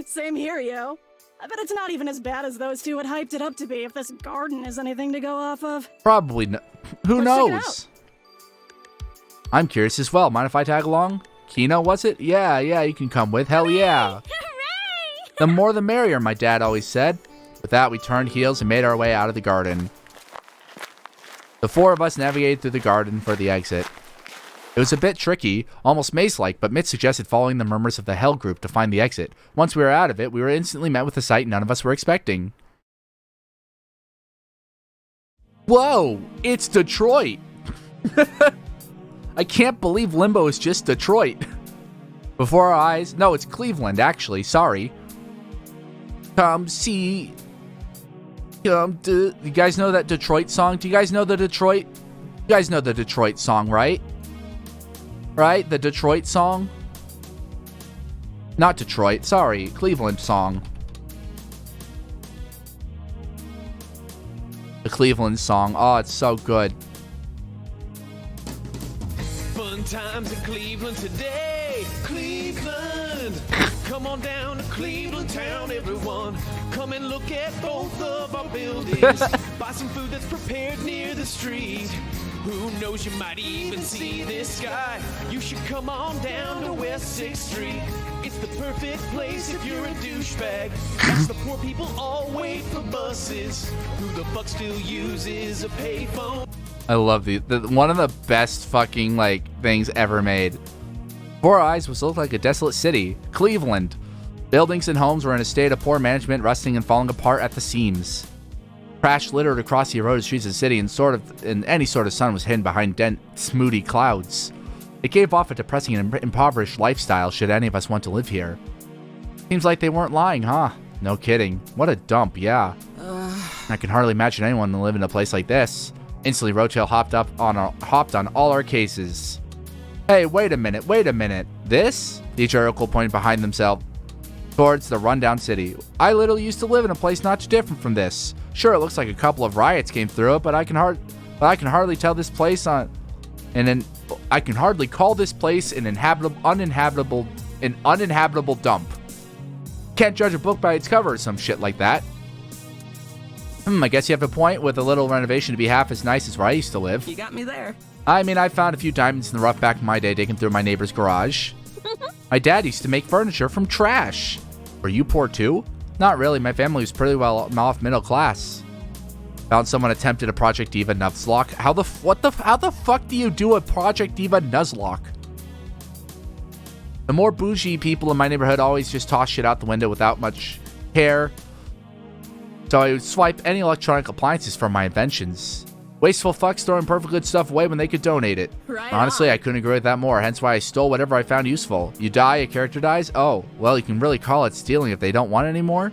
Same here, yo. I bet it's not even as bad as those two had hyped it up to be if this garden is anything to go off of. Probably not. Who Let's check it knows? out. I'm curious as well. Mind if I tag along? Kino, was it? Yeah, you can come with. Hell yeah. Hooray! The more the merrier, my dad always said. With that, we turned heels and made our way out of the garden. The four of us navigated through the garden for the exit. It was a bit tricky, almost maze-like, but Mitch suggested following the murmurs of the Hell group to find the exit. Once we were out of it, we were instantly met with a sight none of us were expecting. Whoa! It's Detroit! I can't believe Limbo is just Detroit. Before our eyes... No, it's Cleveland, actually. Sorry. Come see... You guys know that Detroit song? Do you guys know the Detroit... You guys know the Detroit song, right? Right? The Detroit song? Not Detroit. Sorry. Cleveland song. The Cleveland song. Oh, it's so good. Fun times in Cleveland today. Cleveland, Come on down to Cleveland town, everyone. Come and look at both of our buildings. Buy some food that's prepared near the street. Who knows, you might even see this guy. You should come on down to West 6th Street. It's the perfect place if you're a douchebag. Watch the poor people all wait for buses. Who the fuck still uses a payphone? I love the one of the best fucking like things ever made. Before our eyes was looked like a desolate city, Cleveland. Buildings and homes were in a state of poor management, rusting and falling apart at the seams. Trash littered across the eroded streets of the city, and any sort of sun was hidden behind dense, moody clouds. It gave off a depressing and impoverished lifestyle should any of us want to live here. Seems like they weren't lying, huh? No kidding. What a dump, yeah. I can hardly imagine anyone to live in a place like this. Instantly, Roadtail hopped on all our cases. Hey, wait a minute. This? DJ Urkel pointed behind themselves towards the rundown city. I literally used to live in a place not too different from this. Sure, it looks like a couple of riots came through it, but I can hardly tell this place I can hardly call this place an uninhabitable dump. Can't judge a book by its cover or some shit like that. I guess you have a point, with a little renovation to be half as nice as where I used to live. You got me there. I mean, I found a few diamonds in the rough back in my day digging through my neighbor's garage. My dad used to make furniture from trash. Were you poor too? Not really, my family was pretty well off middle class. Found someone attempted a Project Diva Nuzlocke. How the fuck do you do a Project Diva Nuzlocke? The more bougie people in my neighborhood always just toss shit out the window without much care. So I would swipe any electronic appliances from my inventions. Wasteful fucks throwing perfect good stuff away when they could donate it. Right Honestly, on. I couldn't agree with that more, hence why I stole whatever I found useful. You die, a character dies? Oh, well, you can really call it stealing if they don't want it anymore.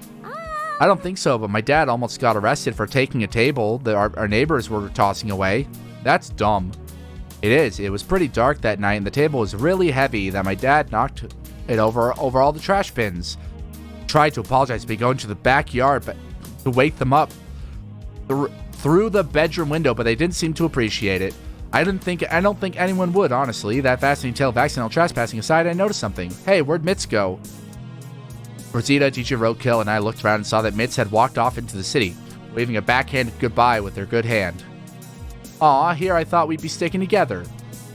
I don't think so, but my dad almost got arrested for taking a table that our neighbors were tossing away. That's dumb. It is. It was pretty dark that night, and the table was really heavy that my dad knocked it over all the trash bins. Tried to apologize by going to the backyard to wake them up through the bedroom window, but they didn't seem to appreciate it. I don't think anyone would, honestly. That fascinating tale of accidental trespassing aside, I noticed something. Hey, where'd Mitz go? Rosita, DJ Roadkill, and I looked around and saw that Mitz had walked off into the city, waving a backhanded goodbye with her good hand. Aw, here I thought we'd be sticking together.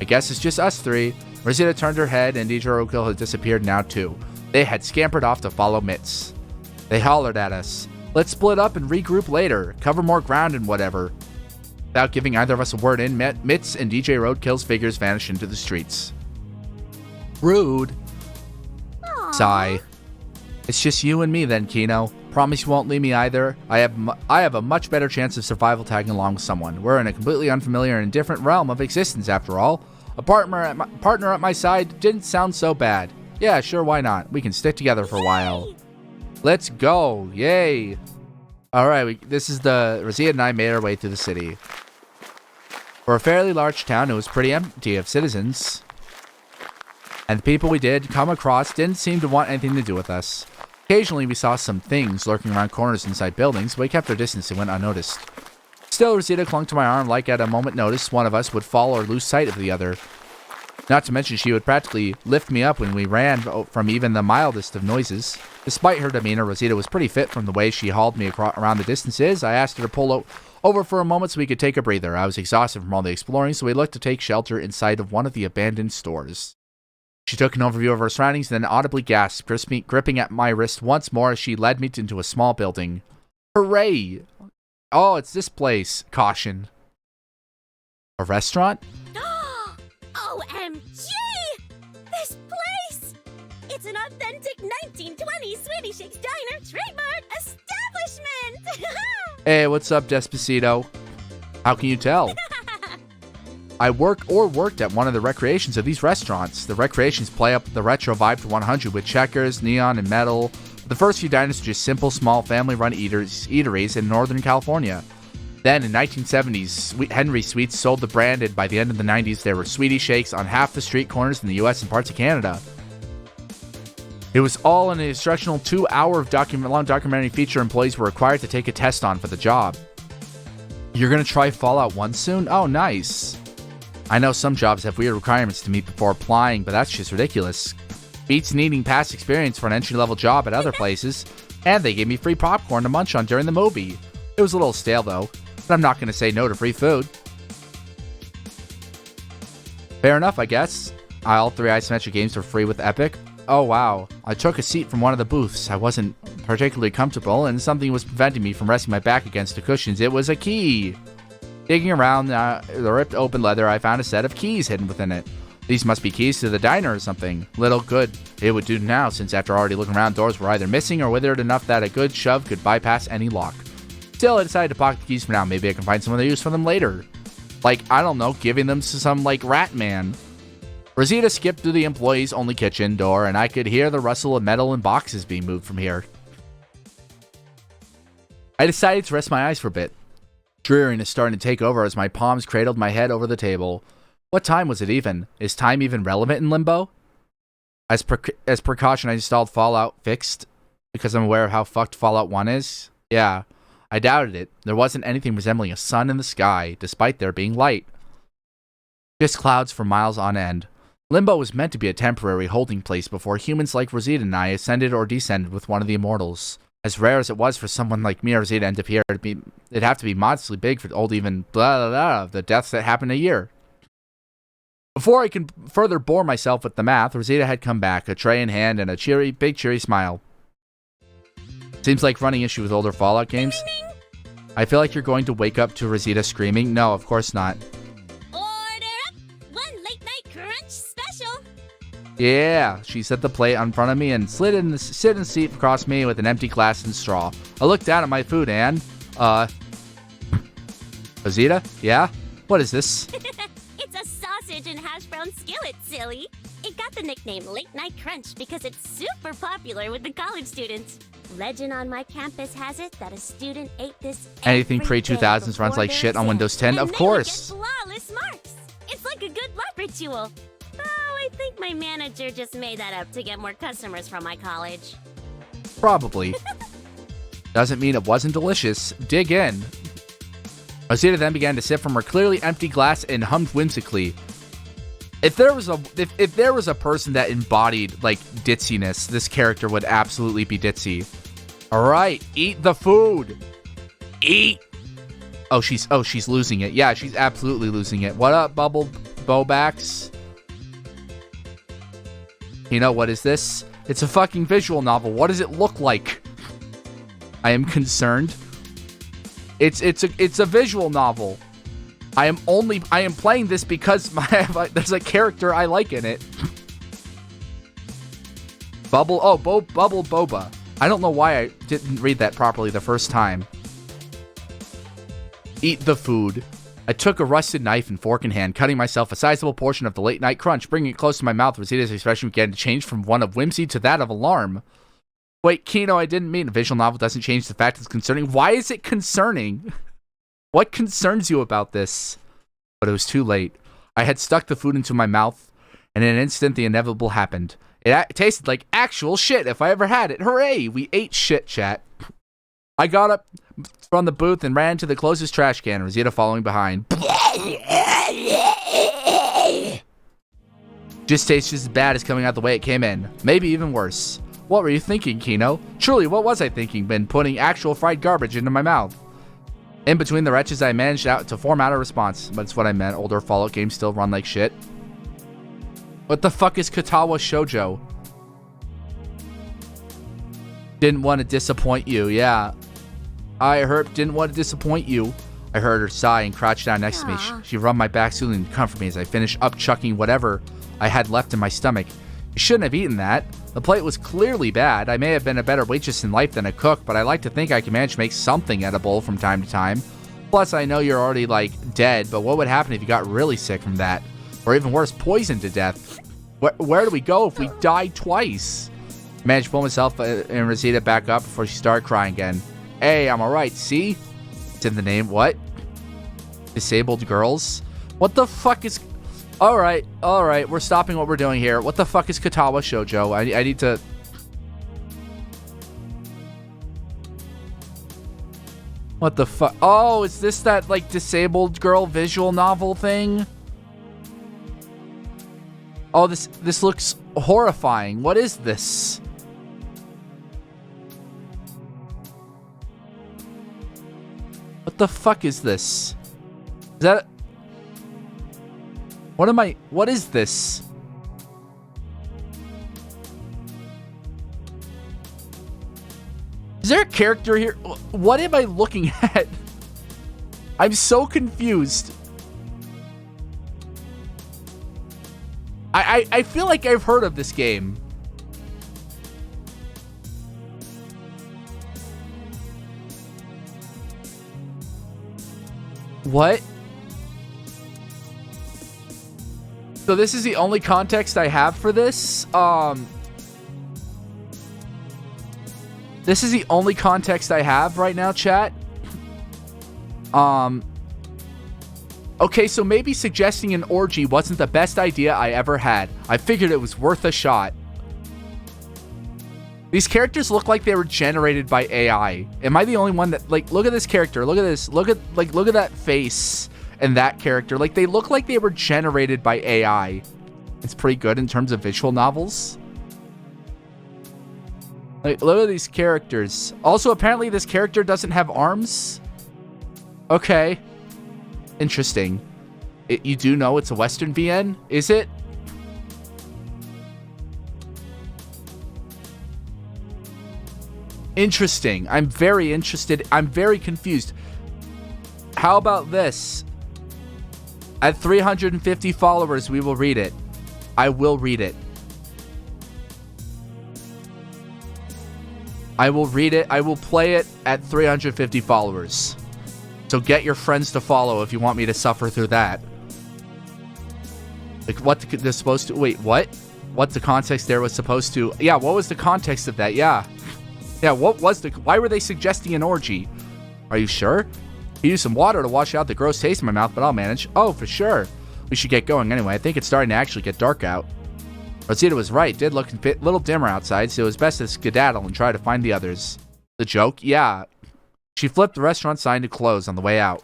I guess it's just us three. Rosita turned her head, and DJ Roadkill had disappeared now too. They had scampered off to follow Mitz. They hollered at us. Let's split up and regroup later, cover more ground and whatever. Without giving either of us a word in, Mitz and DJ Roadkill's figures vanished into the streets. Rude. Aww. Sigh. It's just you and me then, Kino. Promise you won't leave me either. I have a much better chance of survival tagging along with someone. We're in a completely unfamiliar and different realm of existence after all. A partner at my side didn't sound so bad. Yeah, sure, why not? We can stick together for a while. Let's go. Yay. Alright, this is Rosita and I made our way through the city. For a fairly large town, it was pretty empty of citizens. And the people we did come across didn't seem to want anything to do with us. Occasionally, we saw some things lurking around corners inside buildings, but we kept our distance and went unnoticed. Still, Rosita clung to my arm like at a moment notice one of us would fall or lose sight of the other. Not to mention she would practically lift me up when we ran from even the mildest of noises. Despite her demeanor, Rosita was pretty fit from the way she hauled me around the distances. I asked her to pull over for a moment so we could take a breather. I was exhausted from all the exploring, so we looked to take shelter inside of one of the abandoned stores. She took an overview of her surroundings, then audibly gasped, gripping at my wrist once more as she led me into a small building. Hooray! Oh, it's this place. Caution. A restaurant? OMG! This place! It's an authentic 1920s Swedish Shakes Diner trademark establishment! Hey, what's up, Despacito? How can you tell? I worked at one of the recreations of these restaurants. The recreations play up the retro vibe to 100 with checkers, neon, and metal. The first few diners were just simple, small, family-run eateries in Northern California. Then, in 1970s, Henry Sweets sold the brand, and by the end of the 90s, there were Sweetie Shakes on half the street corners in the US and parts of Canada. It was all an instructional 2-hour long documentary feature employees were required to take a test on for the job. You're gonna try Fallout 1 soon? Oh, nice. I know some jobs have weird requirements to meet before applying, but that's just ridiculous. Beats needing past experience for an entry-level job at other places. And they gave me free popcorn to munch on during the movie. It was a little stale though, but I'm not going to say no to free food. Fair enough, I guess. All 3 isometric games were free with Epic. Oh wow, I took a seat from one of the booths. I wasn't particularly comfortable and something was preventing me from resting my back against the cushions. It was a key. Digging around the ripped open leather, I found a set of keys hidden within it. These must be keys to the diner or something. Little good it would do now, since after already looking around, doors were either missing or withered enough that a good shove could bypass any lock. Still, I decided to pocket the keys for now. Maybe I can find some other use for them later. Like, I don't know, giving them to some, like, rat man. Rosita skipped through the employees-only kitchen door, and I could hear the rustle of metal and boxes being moved from here. I decided to rest my eyes for a bit. Dreariness starting to take over as my palms cradled my head over the table. What time was it even? Is time even relevant in Limbo? As precaution, I installed Fallout Fixed, because I'm aware of how fucked Fallout 1 is. Yeah, I doubted it. There wasn't anything resembling a sun in the sky, despite there being light. Just clouds for miles on end. Limbo was meant to be a temporary holding place before humans like Rosita and I ascended or descended with one of the immortals. As rare as it was for someone like me or Rosita to appear, it'd have to be modestly big for old even blah blah blah the deaths that happen a year. Before I could further bore myself with the math, Rosita had come back, a tray in hand and a big cheery smile. Seems like running issue with older Fallout games. I feel like you're going to wake up to Rosita screaming. No, of course not. Order up! One late night crunch special! Yeah, she set the plate in front of me and slid in the seat across me with an empty glass and straw. I looked down at my food and, Rosita? Yeah? What is this? It's a sausage and hash brown skillet, silly. It got the nickname Late Night Crunch because it's super popular with the college students. Legend on my campus has it that a student ate this Anything pre-2000s runs like shit on Windows 10, of course. Get flawless marks. It's like a good luck ritual. Oh, I think my manager just made that up to get more customers from my college. Probably. Doesn't mean it wasn't delicious. Dig in. Rosita then began to sip from her clearly empty glass and hummed whimsically. If there was a person that embodied like ditziness, this character would absolutely be ditzy. All right, eat the food. Eat. Oh, she's losing it. Yeah, she's absolutely losing it. What up, Bubble Bowbacks? You know, what is this? It's a fucking visual novel. What does it look like? I am concerned. It's a visual novel. I am playing this because there's a character I like in it. Bubble Boba. I don't know why I didn't read that properly the first time. Eat the food. I took a rusted knife and fork in hand, cutting myself a sizable portion of the late night crunch, bringing it close to my mouth. Rosita's expression began to change from one of whimsy to that of alarm. Wait, Kino, I didn't mean a visual novel doesn't change the fact it's concerning. Why is it concerning? What concerns you about this? But it was too late. I had stuck the food into my mouth, and in an instant the inevitable happened. It tasted like actual shit if I ever had it. Hooray! We ate shit, chat. I got up from the booth and ran to the closest trash can, Rosita following behind. Just tastes just as bad as coming out the way it came in. Maybe even worse. What were you thinking, Kino? Truly, what was I thinking? Been putting actual fried garbage into my mouth. In between the wretches, I managed to form out a response. But it's what I meant. Older Fallout games still run like shit. What the fuck is Katawa Shoujo? Didn't want to disappoint you, yeah. Didn't want to disappoint you. I heard her sigh and crouched down next to me. She rubbed my back, soothing to comfort me as I finished upchucking whatever I had left in my stomach. You shouldn't have eaten that. The plate was clearly bad. I may have been a better waitress in life than a cook, but I like to think I can manage to make something edible from time to time. Plus, I know you're already, like, dead, but what would happen if you got really sick from that? Or even worse, poisoned to death? Where do we go if we die twice? I managed to pull myself and Rosita back up before she started crying again. Hey, I'm alright, see? It's in the name. What? Disabled girls? What the fuck is... Alright, we're stopping what we're doing here. What the fuck is Katawa Shoujo? I need to... What the fuck? Oh, is this that, like, disabled girl visual novel thing? Oh, this looks... horrifying. What is this? What the fuck is this? Is that... What is this? Is there a character here? What am I looking at? I'm so confused. I feel like I've heard of this game. What? So this is the only context I have for this. This is the only context I have right now, chat. Okay, so maybe suggesting an orgy wasn't the best idea I ever had. I figured it was worth a shot. These characters look like they were generated by AI. Am I the only one that, like, look at this character, look at this, look at that face and that character. Like, they look like they were generated by AI. It's pretty good in terms of visual novels. Like, look at these characters. Also, apparently this character doesn't have arms. Okay. Interesting. You do know it's a Western VN, is it? Interesting. I'm very interested. I'm very confused. How about this? At 350 followers, we will read it. I will read it. I will read it. I will play it at 350 followers. So get your friends to follow if you want me to suffer through that. Like, what they're supposed to... Wait, what? What the context there was supposed to... Yeah, what was the context of that? Yeah. Yeah, what was the... Why were they suggesting an orgy? Are you sure? I use some water to wash out the gross taste in my mouth, but I'll manage. Oh, for sure. We should get going anyway. I think it's starting to actually get dark out. Rosita was right. It did look a little dimmer outside, so it was best to skedaddle and try to find the others. The joke? Yeah. She flipped the restaurant sign to close on the way out.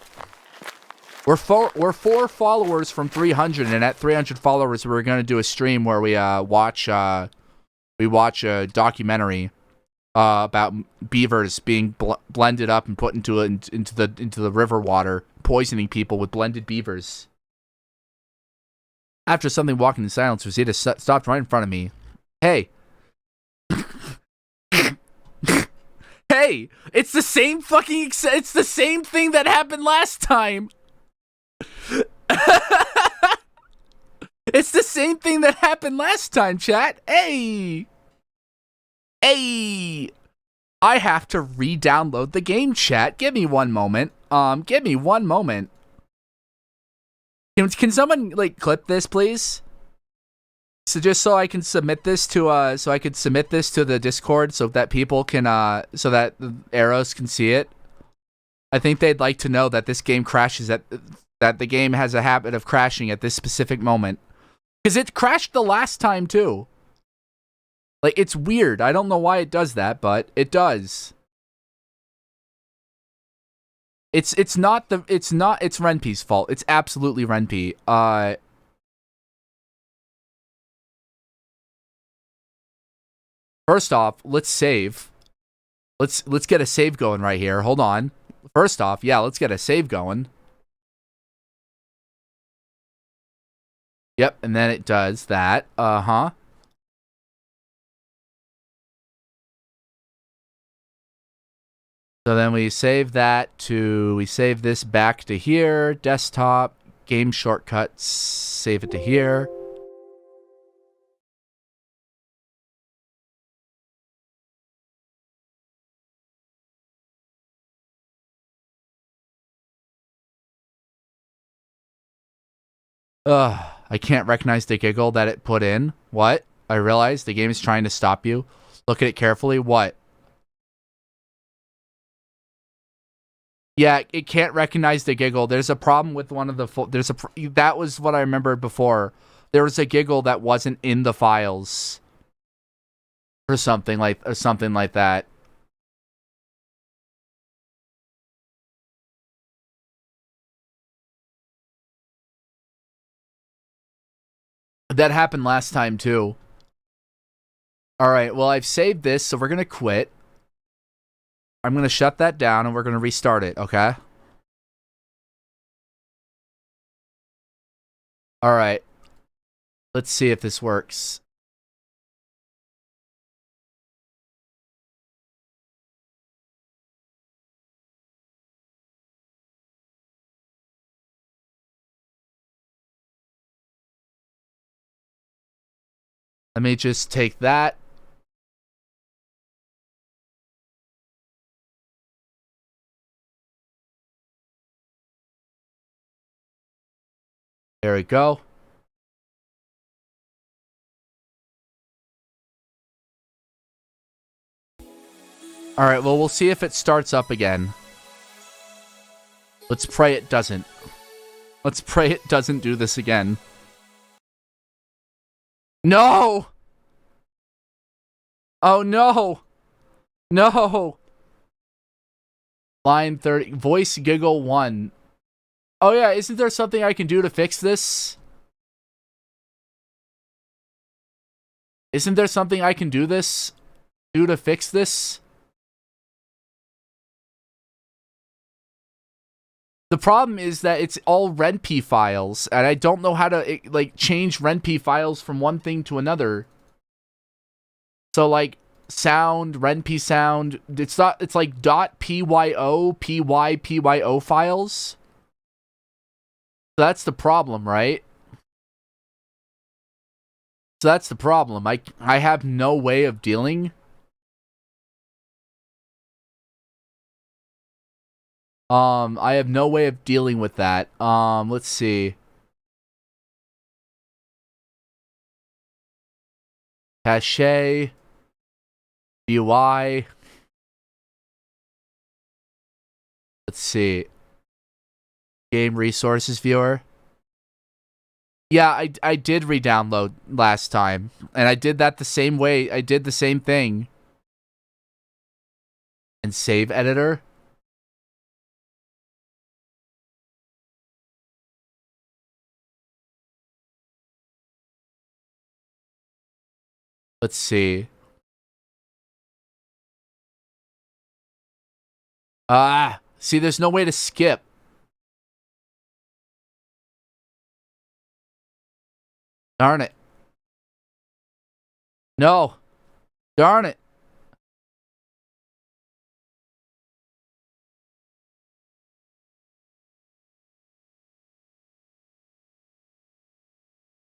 We're four followers from 300, and at 300 followers, we're going to do a stream where we watch a documentary about beavers being blended up and put into the river water, poisoning people with blended beavers. After something walking in silence, Rosita stopped right in front of me. Hey. Hey, it's the same fucking... It's the same thing that happened last time. It's the same thing that happened last time, chat. Hey. Hey. I have to re-download the game, chat. Give me one moment. Give me one moment. Can someone, like, clip this, please? So just so I can submit this to the Discord so that people can so that the arrows can see it. I think they'd like to know that this game crashes that the game has a habit of crashing at this specific moment. Because it crashed the last time too. Like, it's weird. I don't know why it does that, but it does. It's Renpy's fault. It's absolutely Renpy. First off, let's save. Let's get a save going right here. Hold on. First off, yeah, let's get a save going. Yep, and then it does that. Uh-huh. So then we save this back to here, desktop, game shortcuts, save it to here. I can't recognize the giggle that it put in. What? I realize the game is trying to stop you. Look at it carefully. What? Yeah, it can't recognize the giggle. There's a problem with one of the... that was what I remembered before. There was a giggle that wasn't in the files. Or something like that. That happened last time, too. All right, well, I've saved this, so we're going to quit. I'm going to shut that down, and we're going to restart it, okay? All right. Let's see if this works. Let me just take that. There we go. All right, well, we'll see if it starts up again. Let's pray it doesn't. Let's pray it doesn't do this again. No! Oh, no! No! Line 30. Voice giggle 1. Oh, yeah, isn't there something I can do to fix this? Isn't there something I can do to fix this? The problem is that it's all RenP files, and I don't know how to, like, change RenP files from one thing to another. So, like, sound, RenP sound, it's like .pyo, py, files. So that's the problem, right? So that's the problem. I have no way of dealing. I have no way of dealing with that. Let's see. Cache. UI. Let's see. Game resources viewer. Yeah, I did re-download last time. And I did that the same way. I did the same thing. And save editor. Let's see. See, there's no way to skip. Darn it. No. Darn it.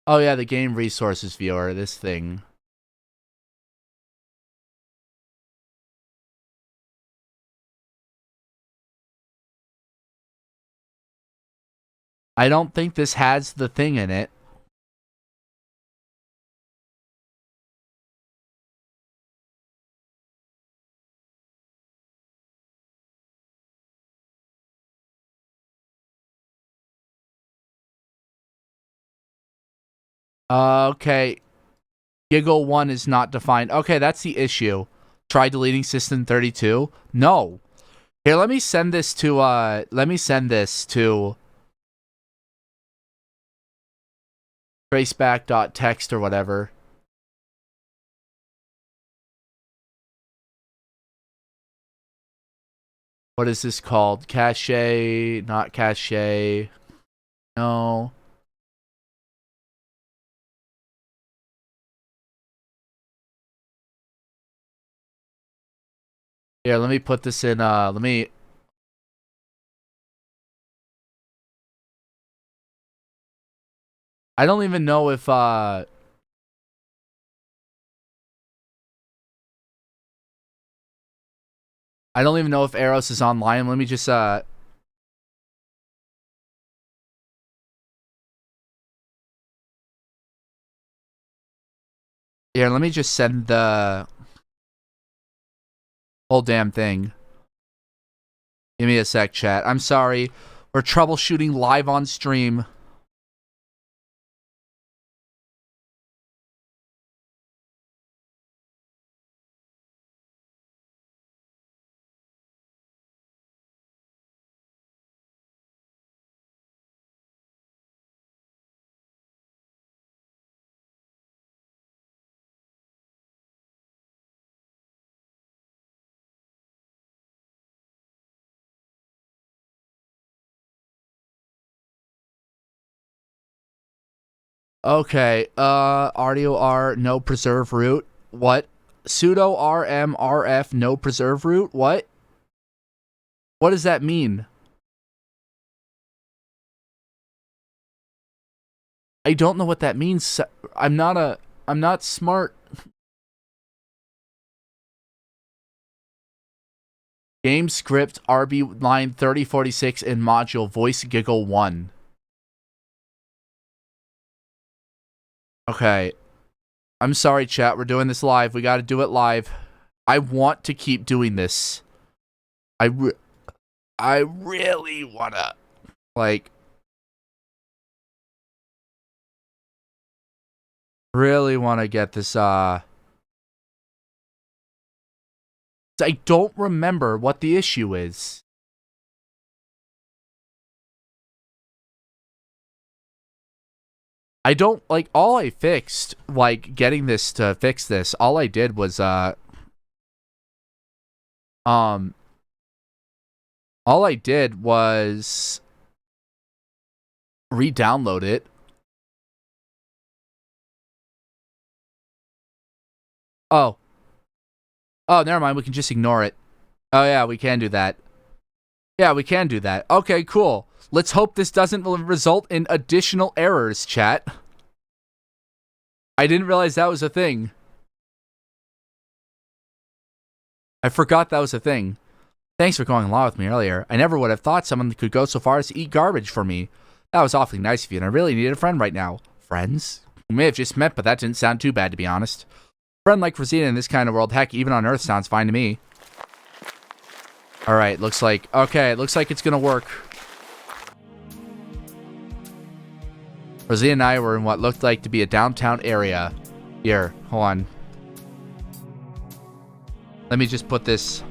Oh yeah, the game resources viewer, this thing. I don't think this has the thing in it. Okay. Giggle 1 is not defined. Okay, that's the issue. Try deleting system 32. No. Here, let me send this to traceback.txt or whatever. What is this called? Cache, not cache. No. Here, let me put this in, I don't even know if, I don't even know if Eros is online. Let me just, Here, let me just send the whole damn thing. Give me a sec, chat. I'm sorry. We're troubleshooting live on stream. Okay, RDOR, no preserve root. What? Pseudo RMRF, no preserve root? What? What does that mean? I don't know what that means. I'm not smart. Game script RB line 3046 in module voice giggle 1. Okay. I'm sorry, chat. We're doing this live. We got to do it live. I want to keep doing this. I really want to, like, really want to get this, I don't remember what the issue is. I don't, like, all I fixed, like, getting this to fix this, all I did was, all I did was re-download it. Oh, never mind. We can just ignore it. Oh, yeah, we can do that. Yeah, we can do that. Okay, cool. Let's hope this doesn't result in additional errors, chat. I didn't realize that was a thing. I forgot that was a thing. Thanks for going along with me earlier. I never would have thought someone could go so far as to eat garbage for me. That was awfully nice of you, and I really need a friend right now. Friends? We may have just met, but that didn't sound too bad, to be honest. A friend like Rosina in this kind of world, heck, even on Earth sounds fine to me. Alright, looks like it's gonna work. Rosina and I were in what looked like to be a downtown area. Here, hold on. Let me just put this.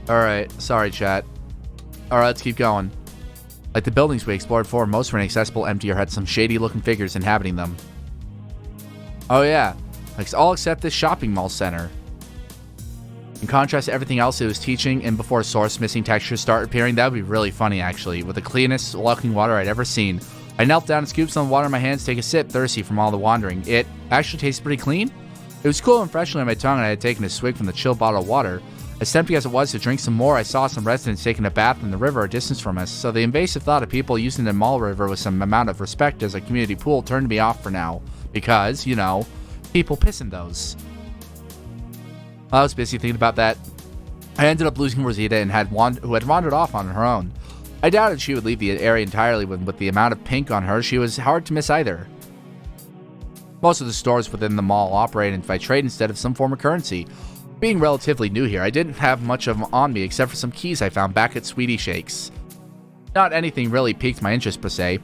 Alright, sorry chat. Alright, let's keep going. Like the buildings we explored before, most were inaccessible, empty, or had some shady looking figures inhabiting them. Oh yeah, like all except this shopping mall center. In contrast to everything else it was teaching, and before source missing textures start appearing, that would be really funny actually, with the cleanest looking water I'd ever seen. I knelt down and scooped some water in my hands to take a sip, thirsty from all the wandering. It actually tasted pretty clean. It was cool and fresh on my tongue, and I had taken a swig from the chill bottle of water. As tempting as it was to drink some more, I saw some residents taking a bath in the river a distance from us, so the invasive thought of people using the mall river with some amount of respect as a community pool turned me off for now. Because, you know, people piss in those. I was busy thinking about that. I ended up losing Rosita and who had wandered off on her own. I doubted she would leave the area entirely when, with the amount of pink on her, she was hard to miss either. Most of the stores within the mall operated by trade instead of some form of currency. Being relatively new here, I didn't have much of them on me except for some keys I found back at Sweetie Shake's. Not anything really piqued my interest per se.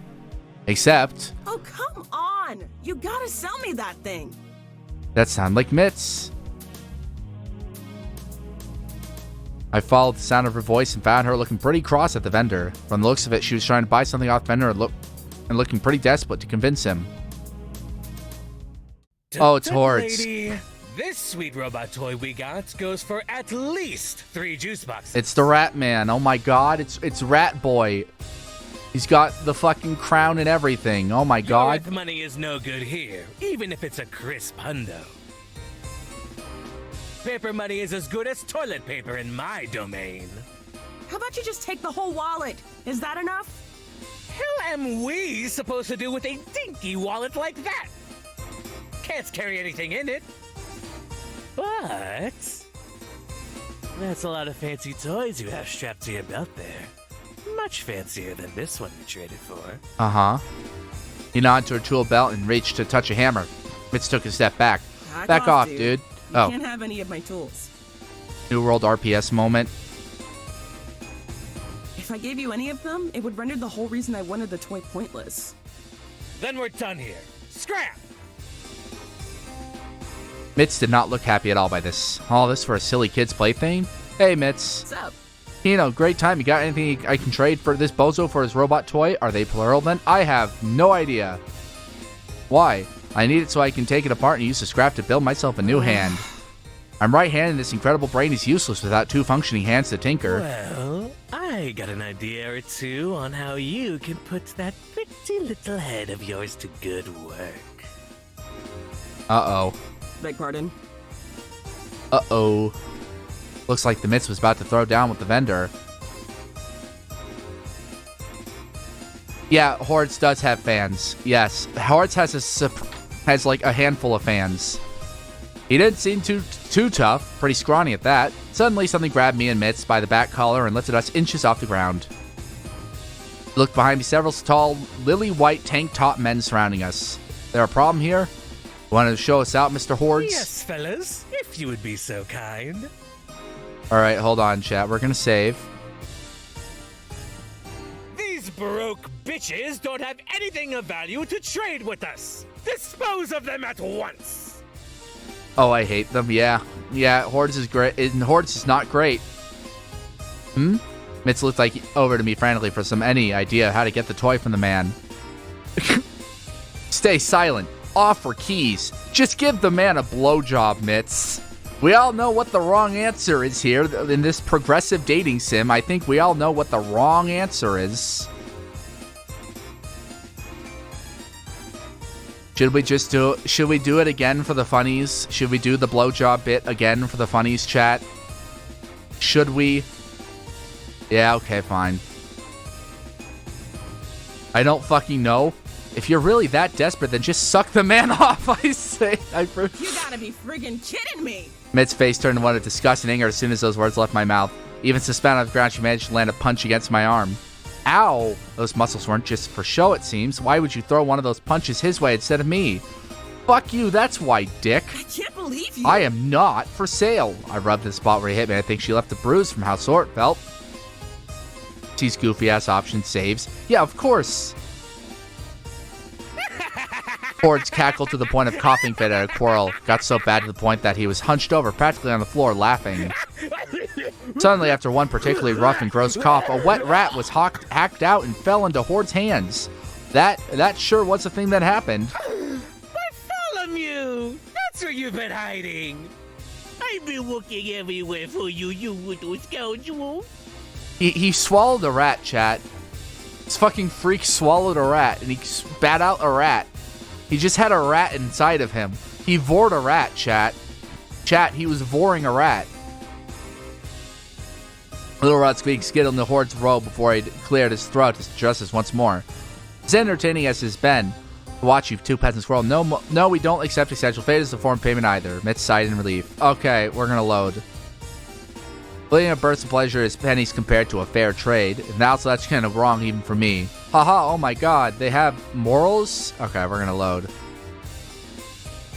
Except... Oh, come on! You gotta sell me that thing! That sounded like Mitz. I followed the sound of her voice and found her looking pretty cross at the vendor. From the looks of it, she was trying to buy something off the vendor and looking pretty desperate to convince him. Oh, it's Hordes. Lady, this sweet robot toy we got goes for at least 3 juice boxes. It's the Rat Man. Oh my god, it's Rat Boy. He's got the fucking crown and everything. Oh my god. Your money is no good here, even if it's a crisp hundo. Paper money is as good as toilet paper in my domain. How about you just take the whole wallet? Is that enough? How am we supposed to do with a dinky wallet like that? Can't carry anything in it. But that's a lot of fancy toys you have strapped to your belt there. Much fancier than this one we traded for. Uh-huh. He nodded to her tool belt and reached to touch a hammer. Mitz took a step back. Back off, dude. You can't have any of my tools. New World RPS moment. If I gave you any of them, it would render the whole reason I wanted the toy pointless. Then we're done here. Scrap! Mitz did not look happy at all by this. All this for a silly kid's plaything? Hey, Mitz. What's up? Kino, great time. You got anything I can trade for this bozo for his robot toy? Are they plural then? I have no idea. Why? I need it so I can take it apart and use the scrap to build myself a new hand. I'm right-handed and this incredible brain is useless without 2 functioning hands to tinker. Well, I got an idea or two on how you can put that pretty little head of yours to good work. Uh-oh. Beg pardon? Uh-oh. Looks like the Mitz was about to throw down with the vendor. Yeah, Hordes does have fans. Yes, Hordes has like a handful of fans. He didn't seem too tough, pretty scrawny at that. Suddenly, something grabbed me and Mitz by the back collar and lifted us inches off the ground. Looked behind me, several tall, lily-white tank top men surrounding us. There a problem here? Want to show us out, Mr. Hordes? Yes, fellas, if you would be so kind. Alright, hold on, chat. We're gonna save. These broke bitches don't have anything of value to trade with us. Dispose of them at once. Oh, I hate them. Yeah. Yeah, Hordes is great. Hordes is not great. Mitz looked like over to me frantically for any idea how to get the toy from the man. Stay silent. Offer keys. Just give the man a blowjob, Mitz. We all know what the wrong answer is here. In this progressive dating sim, I think we all know what the wrong answer is. Should we do it again for the funnies? Should we do the blowjob bit again for the funnies, chat? Should we? Yeah, okay, fine. I don't fucking know. If you're really that desperate, then just suck the man off, I say. You gotta be friggin' kidding me. Mitz's face turned to one of disgust and anger as soon as those words left my mouth. Even suspended on the ground, she managed to land a punch against my arm. Ow! Those muscles weren't just for show, it seems. Why would you throw one of those punches his way instead of me? Fuck you, that's why, dick. I can't believe you. I am not for sale. I rubbed the spot where he hit me. I think she left a bruise from how sore it felt. She's goofy-ass option saves. Yeah, of course. Hordes cackled to the point of coughing fit at a quarrel. Got so bad to the point that he was hunched over, practically on the floor, laughing. Suddenly, after one particularly rough and gross cough, a wet rat was hacked out and fell into Horde's hands. That sure was a thing that happened. Bartholomew! That's where you've been hiding! I've been looking everywhere for you, you little scoundrel. He swallowed a rat, chat. This fucking freak swallowed a rat, and he spat out a rat. He just had a rat inside of him. He vored a rat, chat. Chat, he was voring a rat. Little Rod Squeak skittled in the Horde's robe before he cleared his throat to address us once more. As entertaining as it's been to watch you two peasants squirrel, no, we don't accept essential fate as a form of payment either. Mitz sighed in relief. Okay, we're gonna load. Bleeding a burst of pleasure is pennies compared to a fair trade, and now so that's kind of wrong even for me. Haha, oh my god, they have morals? Okay, we're gonna load.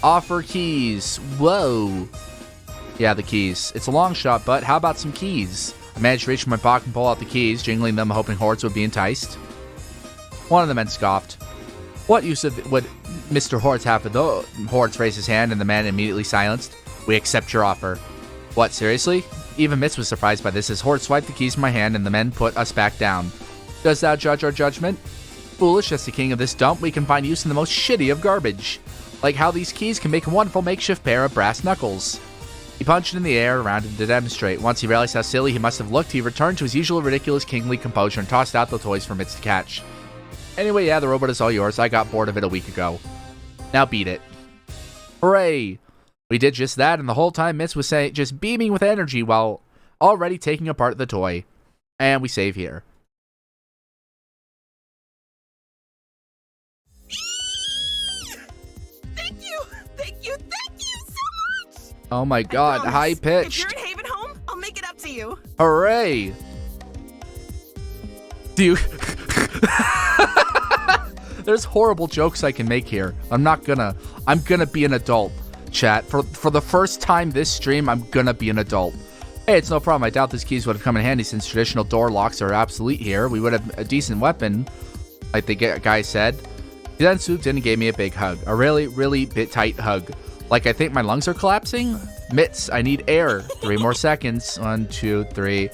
Offer keys. Whoa. Yeah, the keys. It's a long shot, but how about some keys? I managed to reach for my pocket and pull out the keys, jingling them, hoping Hordes would be enticed. One of the men scoffed. What use would Mr. Hordes have for those? Hordes raised his hand, and the man immediately silenced. We accept your offer. What, seriously? Even Mitz was surprised by this as Hordes swiped the keys from my hand and the men put us back down. Does thou judge our judgment? Foolish, as the king of this dump, we can find use in the most shitty of garbage. Like how these keys can make a wonderful makeshift pair of brass knuckles. He punched in the air around him to demonstrate. Once he realized how silly he must have looked, he returned to his usual ridiculous kingly composure and tossed out the toys for Mitz to catch. Anyway, yeah, the robot is all yours. I got bored of it a week ago. Now beat it. Hooray! We did just that, and the whole time Mitz was just beaming with energy while already taking apart the toy. And we save here. Thank you so much! Oh my god, high pitched. If you're in Haven Home, I'll make it up to you. Hooray! Do you... There's horrible jokes I can make here. I'm gonna be an adult, chat. For the first time this stream, I'm gonna be an adult. Hey, it's no problem. I doubt these keys would have come in handy since traditional door locks are obsolete here. We would have a decent weapon, like the guy said. He then swooped in and gave me a big hug. A really, really tight hug. Like I think my lungs are collapsing? Mitz, I need air. 3 more seconds. 1, 2, 3.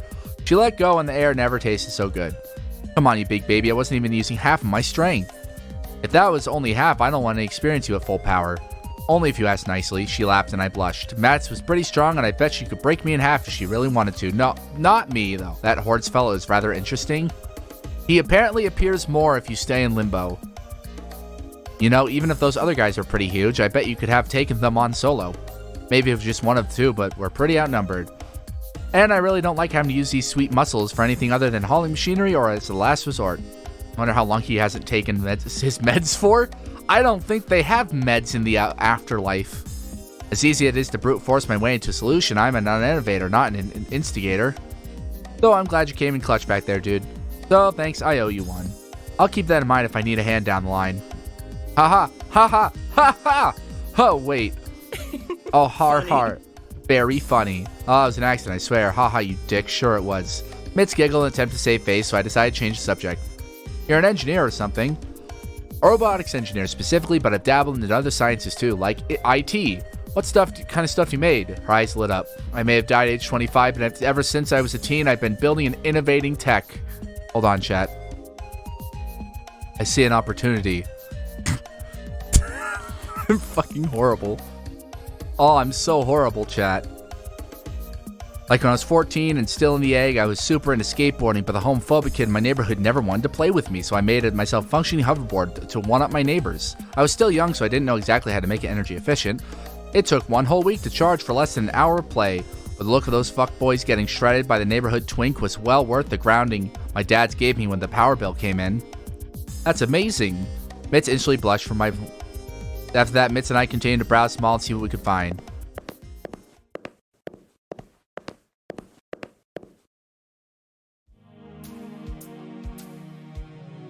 She let go and the air never tasted so good. Come on, you big baby. I wasn't even using half of my strength. If that was only half, I don't want to experience you at full power. Only if you ask nicely. She laughed and I blushed. Mats was pretty strong and I bet she could break me in half if she really wanted to. No, not me though. That Hordes fellow is rather interesting. He apparently appears more if you stay in limbo. You know, even if those other guys are pretty huge, I bet you could have taken them on solo. Maybe it was just one of the two, but we're pretty outnumbered. And I really don't like having to use these sweet muscles for anything other than hauling machinery or as a last resort. I wonder how long he hasn't taken his meds for? I don't think they have meds in the afterlife. As easy as it is to brute force my way into a solution, I'm an innovator, not an instigator. Though I'm glad you came in clutch back there, dude. So, thanks, I owe you one. I'll keep that in mind if I need a hand down the line. Haha, haha, ha ha! Oh, wait. Oh, har. Very funny. Oh, it was an accident, I swear. Haha, you dick. Sure it was. Mitz giggled in an attempt to save face, so I decided to change the subject. You're an engineer or something. A robotics engineer specifically, but I've dabbled in other sciences too, like IT. What kind of stuff you made? Her eyes lit up. I may have died at age 25, but ever since I was a teen, I've been building and innovating tech. Hold on, chat. I see an opportunity. I'm fucking horrible. Oh, I'm so horrible, chat. Like when I was 14 and still in the egg, I was super into skateboarding, but the homophobic kid in my neighborhood never wanted to play with me, so I made it myself functioning hoverboard to one-up my neighbors. I was still young, so I didn't know exactly how to make it energy efficient. It took one whole week to charge for less than an hour of play, but the look of those fuckboys getting shredded by the neighborhood twink was well worth the grounding my dads gave me when the power bill came in. That's amazing. Mitz instantly blushed for my... After that, Mitz and I continued to browse small and see what we could find.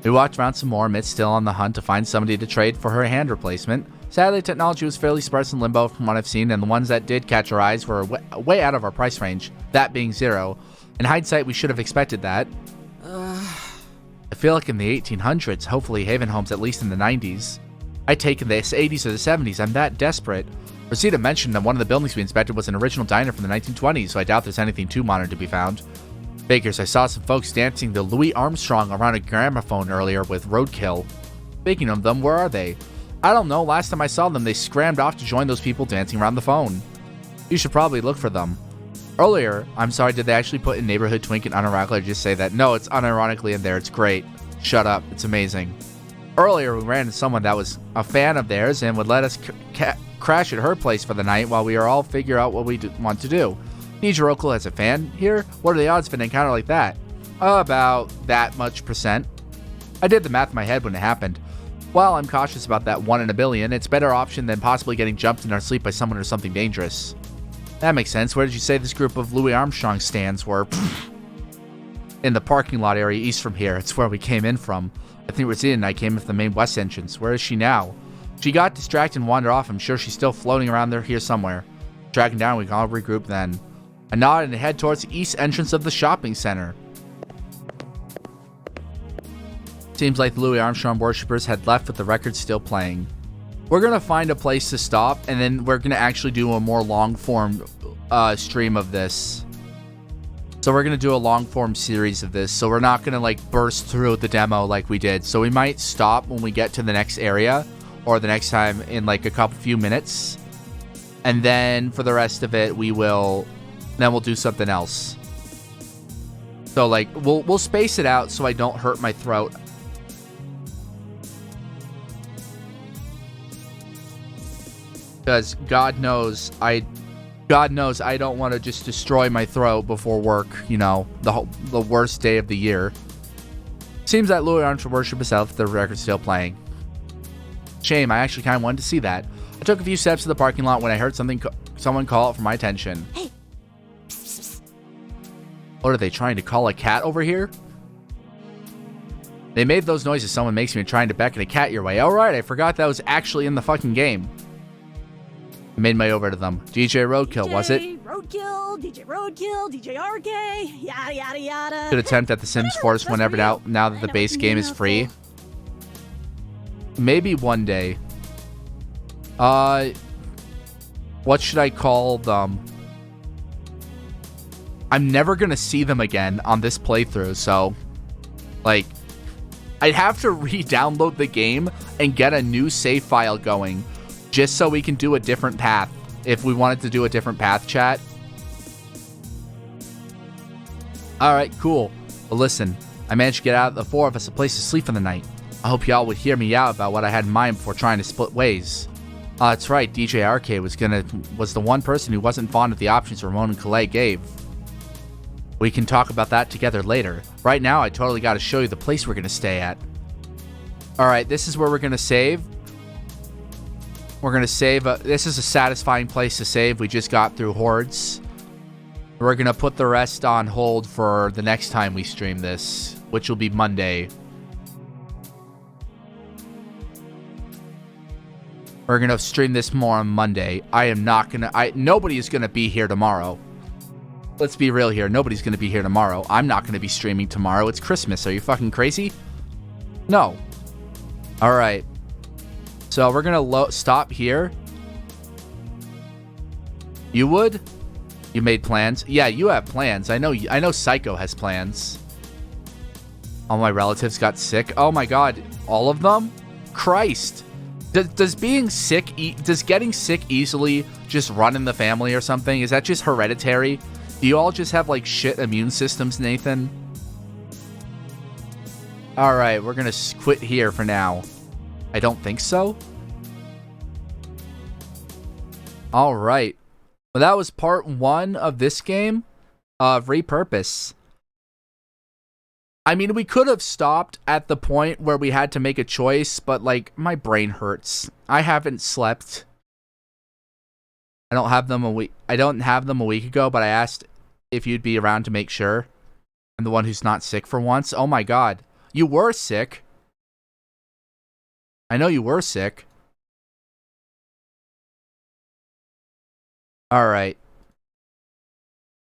We walked around some more, Mitz still on the hunt to find somebody to trade for her hand replacement. Sadly, technology was fairly sparse in Limbo from what I've seen, and the ones that did catch our eyes were way out of our price range, that being zero. In hindsight, we should have expected that. I feel like in the 1800s, hopefully Haven Home's at least in the 90s. I'd taken the 80s or the 70s, I'm that desperate. Rosita mentioned that one of the buildings we inspected was an original diner from the 1920s, so I doubt there's anything too modern to be found. Bakers, I saw some folks dancing the Louis Armstrong around a gramophone earlier with Roadkill. Speaking of them, where are they? I don't know, last time I saw them, they scrammed off to join those people dancing around the phone. You should probably look for them. Earlier, I'm sorry, did they actually put in Neighborhood Twink and unironically or just say that? No, it's unironically in there, it's great. Shut up, it's amazing. Earlier, we ran into someone that was a fan of theirs and would let us crash at her place for the night while we are all figure out what we want to do. Nijiroku has a fan here? What are the odds of an encounter like that? About that much percent. I did the math in my head when it happened. While I'm cautious about that 1 in a billion, it's a better option than possibly getting jumped in our sleep by someone or something dangerous. That makes sense. Where did you say this group of Louis Armstrong stands were? In the parking lot area east from here. It's where we came in from. I think Rosita and I came in from the main west entrance. Where is she now? She got distracted and wandered off. I'm sure she's still floating around there here somewhere. Tracking down, we can all regroup then. I nod and head towards the east entrance of the shopping center. Seems like the Louis Armstrong worshippers had left with the record still playing. We're going to find a place to stop, and then we're going to actually do a more long-form stream of this. So we're going to do a long-form series of this, so we're not going to like burst through the demo like we did. So we might stop when we get to the next area, or the next time in like a few minutes. And then for the rest of it, we'll do something else. So like we'll space it out so I don't hurt my throat. Because God knows I don't want to just destroy my throat before work, you know, the worst day of the year. Seems that Louis Armstrong worship is out, the record's still playing. Shame, I actually kind of wanted to see that. I took a few steps to the parking lot when I heard someone call out for my attention. Hey. What are they trying to call a cat over here? They made those noises someone makes me trying to beckon a cat your way. Alright, I forgot that was actually in the fucking game. I made my way over to them. DJ Roadkill, was it? DJ Roadkill, DJ RK, yada yada yada. Should attempt at the Sims Force whenever now that the base game is free. Maybe one day. What should I call them? I'm never gonna see them again on this playthrough, so like I'd have to re-download the game and get a new save file going just so we can do a different path if we wanted to do a different path, chat. Alright, cool. Well, listen, I managed to get out of the four of us a place to sleep for the night. I hope y'all would hear me out about what I had in mind before trying to split ways. That's right, DJ Arcade was the one person who wasn't fond of the options Ramon and Calais gave. We can talk about that together later. Right now, I totally gotta show you the place we're gonna stay at. Alright, this is where we're gonna save. We're gonna save. This is a satisfying place to save. We just got through Hordes. We're gonna put the rest on hold for the next time we stream this, which will be Monday. We're gonna stream this more on Monday. Nobody is gonna be here tomorrow. Let's be real here. Nobody's gonna be here tomorrow. I'm not gonna be streaming tomorrow. It's Christmas. Are you fucking crazy? No. Alright. So we're gonna stop here. You would? You made plans? Yeah, you have plans. I know Psycho has plans. All my relatives got sick. Oh my god. All of them? Christ. Does getting sick easily just run in the family or something? Is that just hereditary? Do you all just have like shit immune systems, Nathan? Alright, we're gonna quit here for now. I don't think so. Alright. Well, that was part 1 of this game of Repurpose. I mean, we could have stopped at the point where we had to make a choice, but like, my brain hurts. I haven't slept. I don't have them a week ago, but I asked if you'd be around to make sure. I'm the one who's not sick for once. Oh my god. You were sick. I know you were sick. Alright.